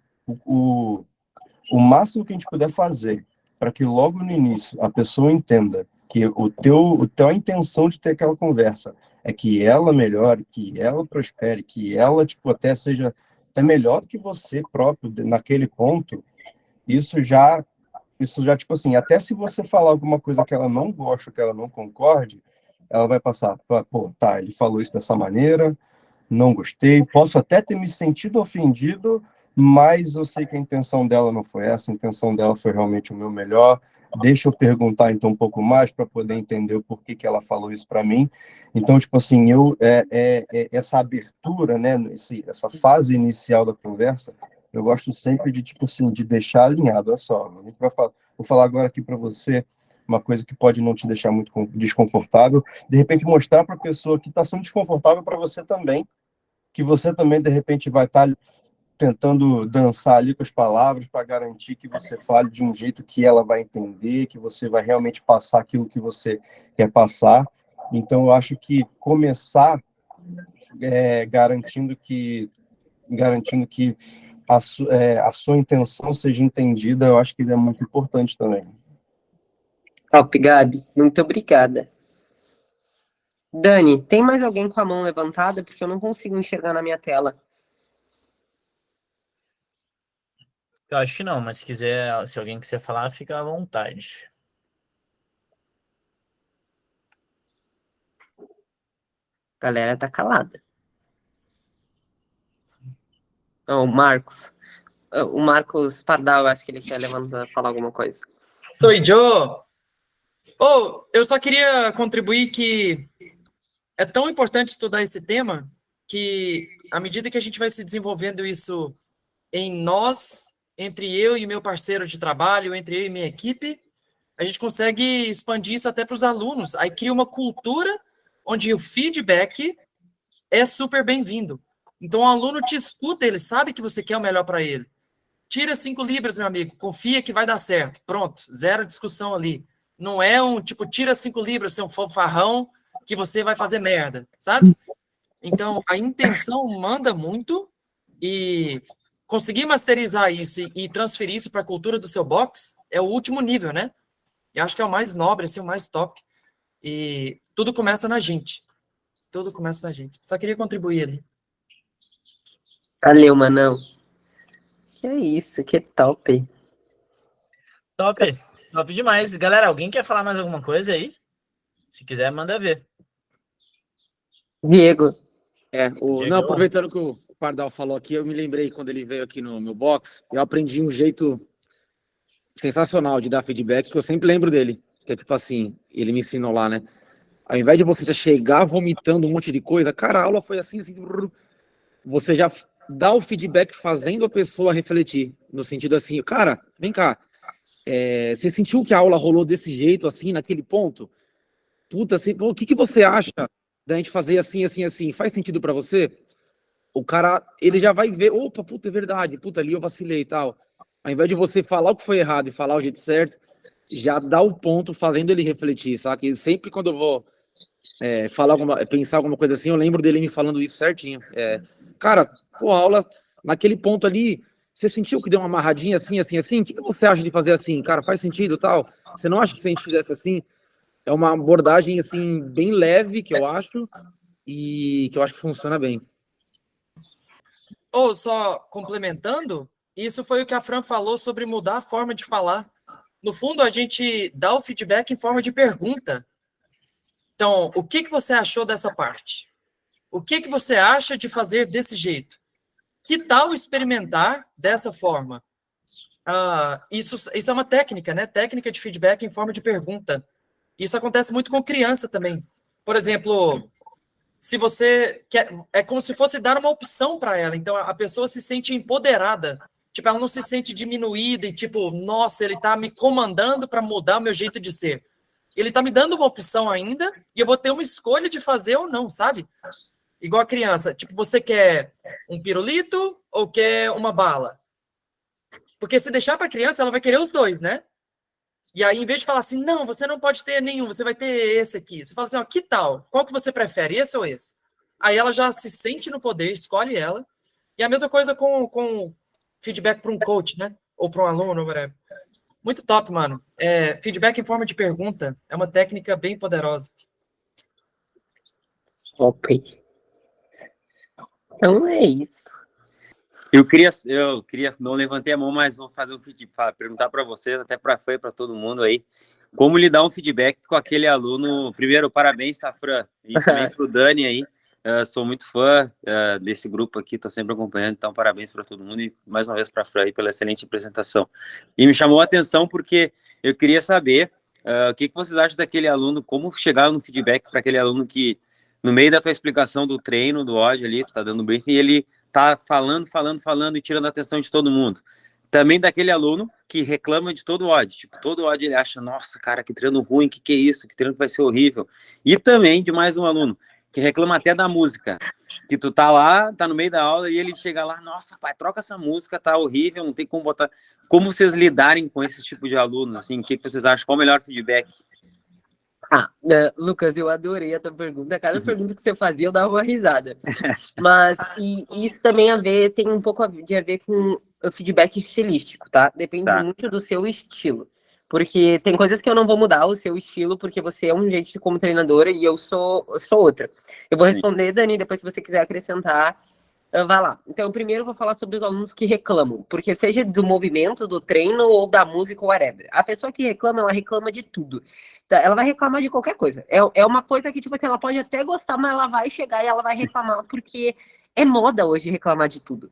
o máximo que a gente puder fazer para que logo no início a pessoa entenda que a intenção de ter aquela conversa é que ela melhore, que ela prospere, que ela tipo até seja até melhor do que você próprio naquele ponto, isso já tipo assim, até se você falar alguma coisa que ela não gosta, que ela não concorde, ela vai passar, pô, tá, ele falou isso dessa maneira, não gostei, posso até ter me sentido ofendido, mas eu sei que a intenção dela não foi essa, a intenção dela foi realmente o meu melhor. Deixa eu perguntar então um pouco mais para poder entender o porquê que ela falou isso para mim. Então, tipo assim, essa abertura, né, essa fase inicial da conversa, eu gosto sempre de tipo assim, de deixar alinhado. Olha só, a gente vou falar agora aqui para você uma coisa que pode não te deixar muito desconfortável, de repente mostrar para a pessoa que está sendo desconfortável para você também, que você também, de repente, vai estar tentando dançar ali com as palavras para garantir que você fale de um jeito que ela vai entender, que você vai realmente passar aquilo que você quer passar. Então, eu acho que começar garantindo que a sua intenção seja entendida, eu acho que é muito importante também. Top, Gabi. Muito obrigada. Dani, tem mais alguém com a mão levantada? Porque eu não consigo enxergar na minha tela. Eu acho que não, mas se alguém quiser falar, fica à vontade. A galera tá calada. Não, Marcos. O Marcos Pardal, acho que ele quer levantar, falar alguma coisa. Sou Joe. Eu só queria contribuir que é tão importante estudar esse tema que, à medida que a gente vai se desenvolvendo isso em nós, entre eu e meu parceiro de trabalho, entre eu e minha equipe, a gente consegue expandir isso até para os alunos. Aí cria uma cultura onde o feedback é super bem-vindo. Então, o aluno te escuta, ele sabe que você quer o melhor para ele. Tira 5 libras, meu amigo, confia que vai dar certo. Pronto, zero discussão ali. Não é um tipo, tira 5 libras, seu fanfarrão, que você vai fazer merda, sabe? Então, a intenção manda muito e conseguir masterizar isso e transferir isso para a cultura do seu box é o último nível, né? Eu acho que é o mais nobre, assim, o mais top. E tudo começa na gente. Tudo começa na gente. Só queria contribuir ali. Valeu, Manão. Que é isso, que top. Top, top demais. Galera, alguém quer falar mais alguma coisa aí? Se quiser, manda ver. Diego. Não, aproveitando que o Pardal falou aqui, eu me lembrei quando ele veio aqui no meu box, eu aprendi um jeito sensacional de dar feedback, que eu sempre lembro dele. Que é tipo assim, ele me ensinou lá, né? Ao invés de você já chegar vomitando um monte de coisa, cara, a aula foi assim, você já dá o feedback fazendo a pessoa refletir. No sentido assim, cara, vem cá, você sentiu que a aula rolou desse jeito, assim, naquele ponto? Puta, assim, o que você acha da gente fazer assim, assim, assim? Faz sentido pra você? O cara, ele já vai ver, opa, puta, é verdade, puta, ali eu vacilei e tal. Ao invés de você falar o que foi errado e falar o jeito certo, já dá o ponto fazendo ele refletir, sabe? E sempre quando eu vou pensar alguma coisa assim, eu lembro dele me falando isso certinho. Cara, pô, a aula, naquele ponto ali, você sentiu que deu uma amarradinha assim, assim, assim? O que você acha de fazer assim? Cara, faz sentido e tal? Você não acha que se a gente fizesse assim, é uma abordagem, assim, bem leve, que eu acho, e que eu acho que funciona bem. Só complementando, isso foi o que a Fran falou sobre mudar a forma de falar. No fundo, a gente dá o feedback em forma de pergunta. Então, o que você achou dessa parte? O que você acha de fazer desse jeito? Que tal experimentar dessa forma? Isso é uma técnica, né? Técnica de feedback em forma de pergunta. Isso acontece muito com criança também. Por exemplo, se você quer, é como se fosse dar uma opção para ela. Então, a pessoa se sente empoderada. Tipo, ela não se sente diminuída e tipo, nossa, ele está me comandando para mudar o meu jeito de ser. Ele está me dando uma opção ainda e eu vou ter uma escolha de fazer ou não, sabe? Igual a criança. Tipo, você quer um pirulito ou quer uma bala? Porque se deixar para a criança, ela vai querer os dois, né? E aí, em vez de falar assim, não, você não pode ter nenhum, você vai ter esse aqui. Você fala assim, ó, que tal? Qual que você prefere, esse ou esse? Aí ela já se sente no poder, escolhe ela. E a mesma coisa com feedback para um coach, né? Ou para um aluno, whatever. Muito top, mano. Feedback em forma de pergunta é uma técnica bem poderosa. Top. Então é isso. Eu queria, não levantei a mão, mas vou fazer um feedback, perguntar para vocês, até para Fran e para todo mundo aí, como lhe dar um feedback com aquele aluno. Primeiro, parabéns, tá, Fran? E também para o Dani aí. Sou muito fã desse grupo aqui, estou sempre acompanhando, então parabéns para todo mundo e mais uma vez para a Fran aí pela excelente apresentação. E me chamou a atenção porque eu queria saber o que vocês acham daquele aluno, como chegar no feedback para aquele aluno que, no meio da tua explicação do treino, do ódio ali, tu tá dando briefing, e ele tá falando e tirando a atenção de todo mundo. Também daquele aluno que reclama de todo o ódio. Tipo, todo o ódio ele acha, nossa, cara, que treino ruim, que é isso? Que treino vai ser horrível. E também de mais um aluno que reclama até da música. Que tu tá lá, tá no meio da aula e ele chega lá, nossa, pai, troca essa música, tá horrível, não tem como botar... Como vocês lidarem com esse tipo de aluno, assim? O que vocês acham? Qual o melhor feedback? Lucas, eu adorei a tua pergunta. Cada pergunta que você fazia, eu dava uma risada. Mas isso também tem um pouco de a ver com o feedback estilístico, tá? Depende muito do seu estilo. Porque tem coisas que eu não vou mudar o seu estilo, porque você é um jeito como treinadora e eu sou outra. Eu vou responder, Dani, depois se você quiser acrescentar, vai lá. Então, primeiro eu vou falar sobre os alunos que reclamam, porque seja do movimento, do treino ou da música ou whatever. A pessoa que reclama, ela reclama de tudo. Ela vai reclamar de qualquer coisa. É uma coisa que, tipo assim, ela pode até gostar, mas ela vai chegar e ela vai reclamar, porque é moda hoje reclamar de tudo.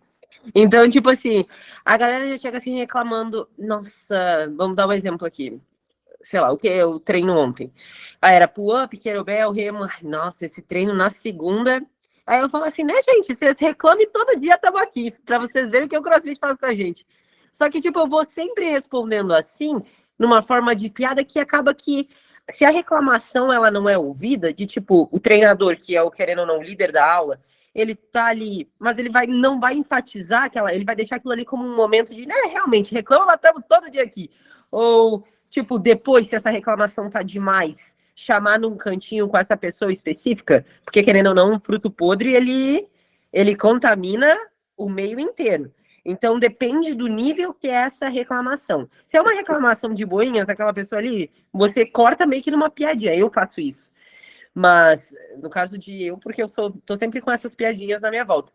Então, tipo assim, a galera já chega assim reclamando, nossa, vamos dar um exemplo aqui. Sei lá, o que eu treino ontem. Aí era pull-up, kettlebell, remo. Ai, nossa, esse treino na segunda. Aí eu falo assim, né, gente? Vocês reclamem todo dia, estamos aqui, pra vocês verem o que o CrossFit faz com a gente. Só que, tipo, eu vou sempre respondendo assim, numa forma de piada que acaba que, se a reclamação ela não é ouvida, de tipo, o treinador, que é o querendo ou não líder da aula, ele tá ali, mas ele não vai enfatizar aquela, ele vai deixar aquilo ali como um momento de, né, realmente, reclama, mas estamos todo dia aqui. Ou tipo, depois, se essa reclamação tá demais, chamar num cantinho com essa pessoa específica, porque querendo ou não, um fruto podre, ele contamina o meio inteiro. Então, depende do nível que é essa reclamação. Se é uma reclamação de boinhas, aquela pessoa ali, você corta meio que numa piadinha. Eu faço isso. Mas, no caso de eu, porque tô sempre com essas piadinhas na minha volta.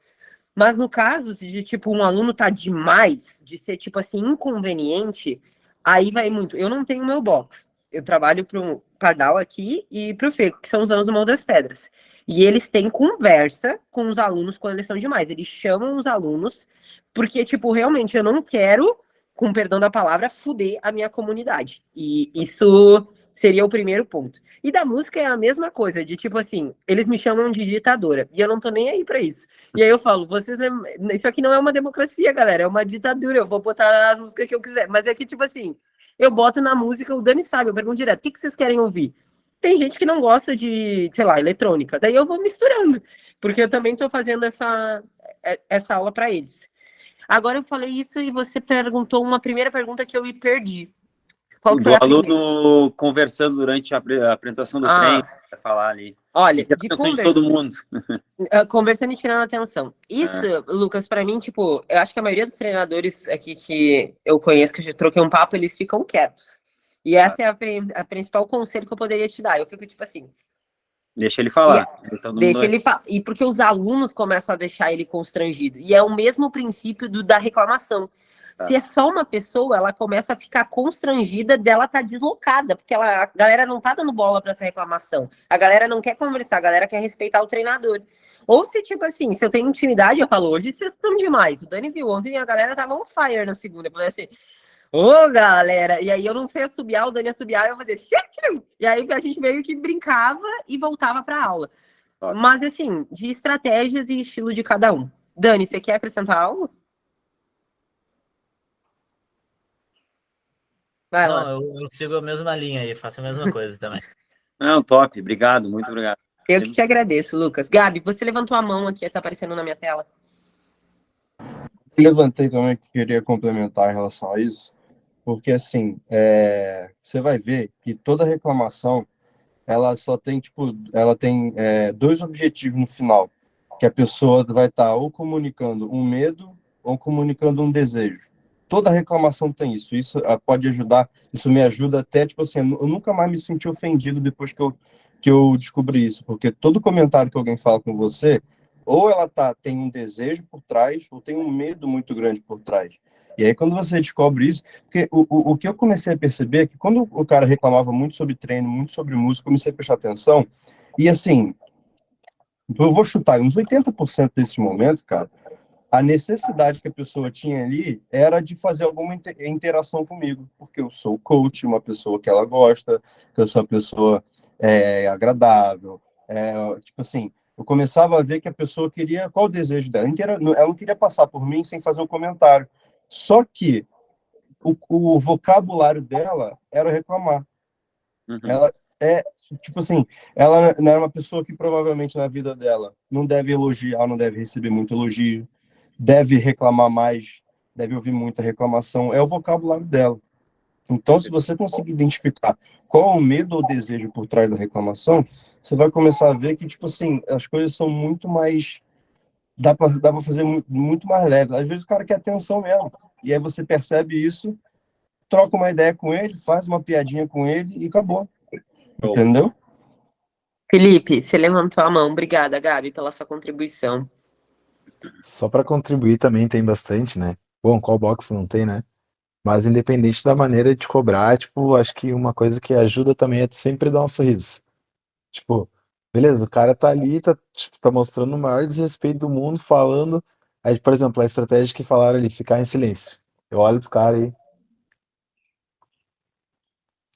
Mas no caso de, tipo, um aluno tá demais, de ser, tipo assim, inconveniente, aí vai muito. Eu não tenho meu box. Eu trabalho pro Pardal aqui e pro Feco, que são os anos do Mão das Pedras. E eles têm conversa com os alunos quando eles são demais. Eles chamam os alunos, porque, tipo, realmente eu não quero, com perdão da palavra, fuder a minha comunidade. E isso seria o primeiro ponto. E da música é a mesma coisa, de tipo assim, eles me chamam de ditadora. E eu não tô nem aí pra isso. E aí eu falo, isso aqui não é uma democracia, galera, é uma ditadura, eu vou botar as músicas que eu quiser. Mas é que, tipo assim, eu boto na música, o Dani sabe, eu pergunto direto, o que vocês querem ouvir? Tem gente que não gosta de, sei lá, eletrônica, daí eu vou misturando, porque eu também tô fazendo essa aula para eles. Agora eu falei isso e você perguntou uma primeira pergunta que eu me perdi. Qual que Do foi a primeira? aluno conversando durante a apresentação do treino, vai falar ali. Olha, Tem a atenção de todo mundo. Conversando e tirando atenção. Isso, Lucas, para mim, tipo, eu acho que a maioria dos treinadores aqui que eu conheço, que eu já troquei um papo, eles ficam quietos. E essa é a principal conselho que eu poderia te dar. Eu fico tipo assim. Deixa ele falar. Deixa ele falar. E porque os alunos começam a deixar ele constrangido. E é o mesmo princípio da reclamação. Se é só uma pessoa, ela começa a ficar constrangida dela estar deslocada, porque a galera não tá dando bola para essa reclamação. A galera não quer conversar, a galera quer respeitar o treinador. Ou se, tipo assim, se eu tenho intimidade, eu falo, hoje vocês estão demais. O Dani viu ontem, a galera tava on fire na segunda. Eu falei assim, ô galera, e aí eu não sei assobiar, o Dani assobiar, eu fazia e aí a gente meio que brincava e voltava pra aula. Mas assim, de estratégias e estilo de cada um. Dani, você quer acrescentar algo? Vai lá. Não, eu sigo a mesma linha aí, faço a mesma coisa também. Não, top, obrigado, muito obrigado. Eu que te agradeço, Lucas. Gabi, você levantou a mão aqui, tá aparecendo na minha tela. Eu levantei também que queria complementar em relação a isso, porque assim, você vai ver que toda reclamação ela só tem ela tem dois objetivos no final, que a pessoa vai estar ou comunicando um medo ou comunicando um desejo. Toda reclamação tem isso. Isso pode ajudar. Isso me ajuda até tipo assim, eu nunca mais me senti ofendido depois que eu descobri isso, porque todo comentário que alguém fala com você, ou ela tem um desejo por trás, ou tem um medo muito grande por trás. E aí, quando você descobre isso, porque o que eu comecei a perceber é que quando o cara reclamava muito sobre treino, muito sobre música, eu comecei a prestar atenção, e assim, eu vou chutar, uns 80% desse momento, cara, a necessidade que a pessoa tinha ali era de fazer alguma interação comigo, porque eu sou coach, uma pessoa que ela gosta, que eu sou uma pessoa agradável, tipo assim, eu começava a ver que a pessoa queria, qual o desejo dela? Ela não queria passar por mim sem fazer um comentário. Só que o vocabulário dela era reclamar. Uhum. Ela tipo assim, ela não era uma pessoa que provavelmente na vida dela não deve elogiar, não deve receber muito elogio, deve reclamar mais, deve ouvir muita reclamação, é o vocabulário dela. Então, se você conseguir identificar qual é o medo ou desejo por trás da reclamação, você vai começar a ver que, tipo assim, as coisas são muito mais... Dá para fazer muito mais leve. Às vezes o cara quer atenção mesmo. E aí você percebe isso, troca uma ideia com ele, faz uma piadinha com ele e acabou. Entendeu? Felipe, você levantou a mão. Obrigada, Gabi, pela sua contribuição. Só para contribuir também tem bastante, né? Bom, qual box não tem, né? Mas independente da maneira de cobrar, tipo, acho que uma coisa que ajuda também é sempre dar um sorriso. Tipo, beleza, o cara tá ali, tá mostrando o maior desrespeito do mundo, falando, Aí, por exemplo, a estratégia que falaram ali, ficar em silêncio. Eu olho pro cara e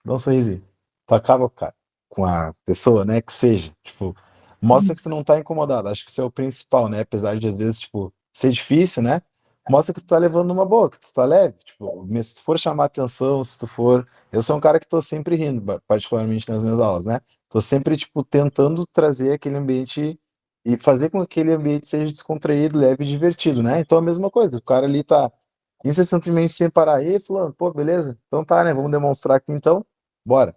dá um sorrisinho. Tu acaba, cara, com a pessoa, né? Que seja. Tipo, mostra que tu não tá incomodado. Acho que isso é o principal, né? Apesar de às vezes, tipo, ser difícil, né? Mostra que tu tá levando numa boa, que tu tá leve. Tipo, se tu for chamar atenção, se tu for. Eu sou um cara que tô sempre rindo, particularmente nas minhas aulas, né? Tô sempre, tipo, tentando trazer aquele ambiente e fazer com que aquele ambiente seja descontraído, leve e divertido, né? Então a mesma coisa, o cara ali tá incessantemente sem parar. E aí, fulano, pô, beleza? Então tá, né? Vamos demonstrar aqui então. Bora.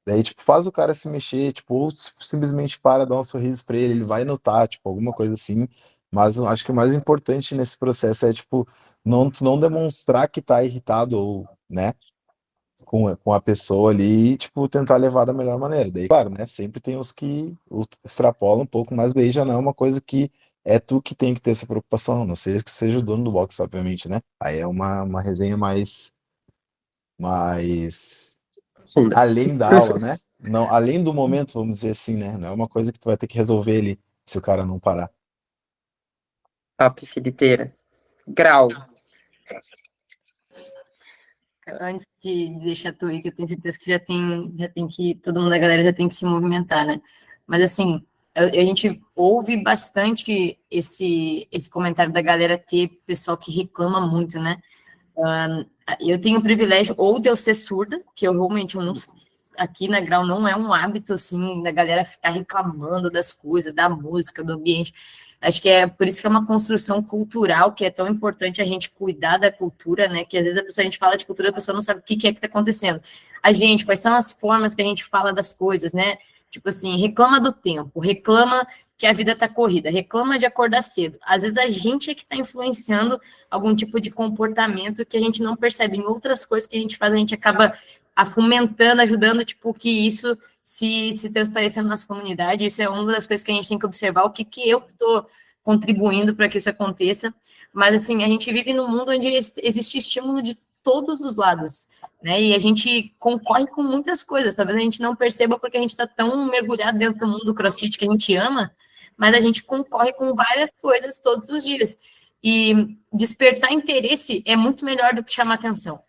Daí, tipo, faz o cara se mexer, tipo, ou simplesmente para, dá um sorriso pra ele vai notar, tipo, alguma coisa assim. Mas eu acho que o mais importante nesse processo é, tipo, não demonstrar que tá irritado ou, né, com a pessoa ali e, tipo, tentar levar da melhor maneira. Daí, claro, né, sempre tem os que extrapolam um pouco, mas daí já não é uma coisa que é tu que tem que ter essa preocupação, a não ser que seja o dono do box, obviamente, né? Aí é uma resenha mais Funda. além da aula, né? Não, além do momento, vamos dizer assim, né? Não é uma coisa que tu vai ter que resolver ali se o cara não parar. Top, Filiteira. Grau. Antes de dizer Chatouille, que eu tenho certeza que já tem que, todo mundo da galera já tem que se movimentar, né? Mas assim, a gente ouve bastante esse comentário da galera ter pessoal que reclama muito, né? Eu tenho o privilégio ou de eu ser surda, que eu realmente eu não, aqui na Grau não é um hábito assim da galera ficar reclamando das coisas, da música, do ambiente. Acho que é por isso que é uma construção cultural que é tão importante a gente cuidar da cultura, né? Que às vezes a gente fala de cultura, a pessoa não sabe o que é que está acontecendo. A gente, quais são as formas que a gente fala das coisas, né? Tipo assim, reclama do tempo, reclama que a vida está corrida, reclama de acordar cedo. Às vezes a gente é que está influenciando algum tipo de comportamento que a gente não percebe. Em outras coisas que a gente faz, a gente acaba fomentando, ajudando, tipo, que isso se transparecendo na nossa comunidade. Isso é uma das coisas que a gente tem que observar, o que eu estou contribuindo para que isso aconteça. Mas, assim, a gente vive num mundo onde existe estímulo de todos os lados, né? E a gente concorre com muitas coisas. Talvez a gente não perceba porque a gente está tão mergulhado dentro do mundo do CrossFit que a gente ama, mas a gente concorre com várias coisas todos os dias. E despertar interesse é muito melhor do que chamar atenção.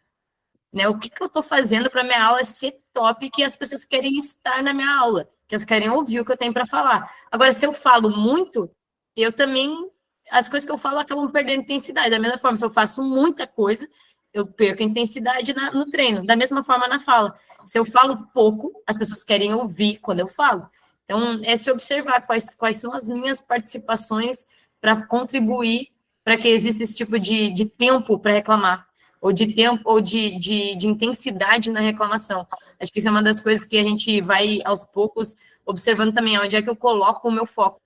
Né? O que eu estou fazendo para minha aula ser top, que as pessoas querem estar na minha aula, que elas querem ouvir o que eu tenho para falar. Agora, se eu falo muito, eu também, as coisas que eu falo acabam perdendo intensidade. Da mesma forma, se eu faço muita coisa, eu perco a intensidade no treino. Da mesma forma na fala. Se eu falo pouco, as pessoas querem ouvir quando eu falo. Então, é se observar quais são as minhas participações para contribuir para que exista esse tipo de tempo para reclamar, ou de tempo, ou de intensidade na reclamação. Acho que isso é uma das coisas que a gente vai, aos poucos, observando também, onde é que eu coloco o meu foco.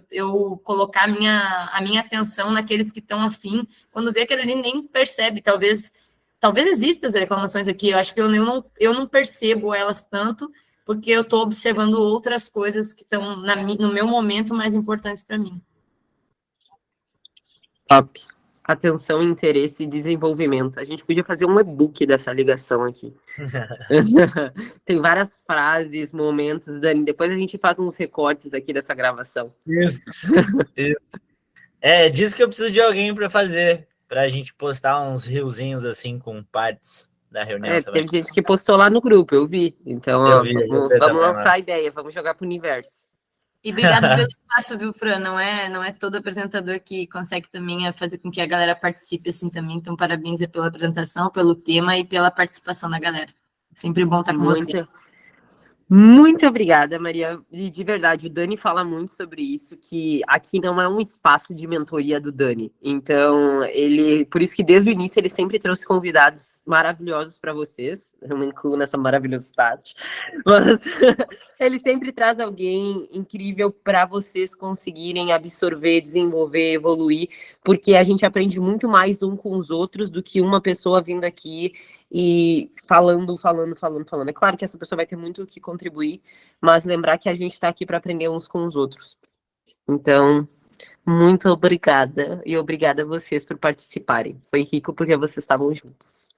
Eu colocar a minha atenção naqueles que estão afim, quando vê aquilo ali nem percebe, talvez existam as reclamações aqui, eu acho que eu não percebo elas tanto, porque eu estou observando outras coisas que estão no meu momento mais importantes para mim. Top. Atenção, interesse e desenvolvimento. A gente podia fazer um e-book dessa ligação aqui. Tem várias frases, momentos, Dani. Depois a gente faz uns recortes aqui dessa gravação. Isso. É, diz que eu preciso de alguém para fazer, para a gente postar uns riozinhos assim com partes da reunião também. Teve gente que postou lá no grupo, eu vi. Então, vamos lançar a ideia, vamos jogar pro universo. E obrigado pelo espaço, viu, Fran? Não é todo apresentador que consegue também fazer com que a galera participe assim também. Então, parabéns pela apresentação, pelo tema e pela participação da galera. Sempre bom estar com você. Muito obrigada, Maria. E de verdade, o Dani fala muito sobre isso, que aqui não é um espaço de mentoria do Dani. Então, por isso que desde o início ele sempre trouxe convidados maravilhosos para vocês. Eu me incluo nessa maravilhosidade. Mas ele sempre traz alguém incrível para vocês conseguirem absorver, desenvolver, evoluir, porque a gente aprende muito mais um com os outros do que uma pessoa vindo aqui e falando. É claro que essa pessoa vai ter muito o que contribuir, mas lembrar que a gente está aqui para aprender uns com os outros. Então, muito obrigada, e obrigada a vocês por participarem. Foi rico porque vocês estavam juntos.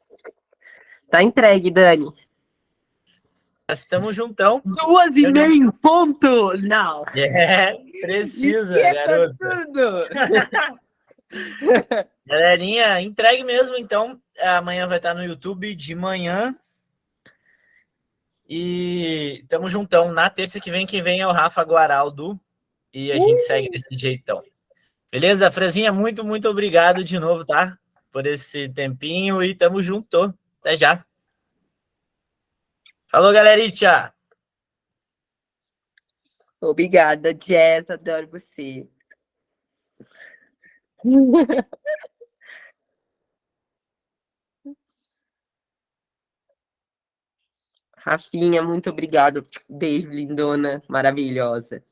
Tá entregue, Dani. Estamos juntão. 2h30, ponto! Não! Precisa, garoto. Tudo! Galerinha, entregue mesmo, então. Amanhã vai estar no YouTube de manhã. E tamo juntão. Na terça que vem, quem vem é o Rafa Guaraldo. E a gente segue desse jeitão. Beleza? Franzinha, muito, muito obrigado de novo, tá? Por esse tempinho e tamo junto. Até já. Falou, galerinha. Obrigada, Jess. Adoro você. Rafinha, muito obrigado. Beijo, lindona, maravilhosa.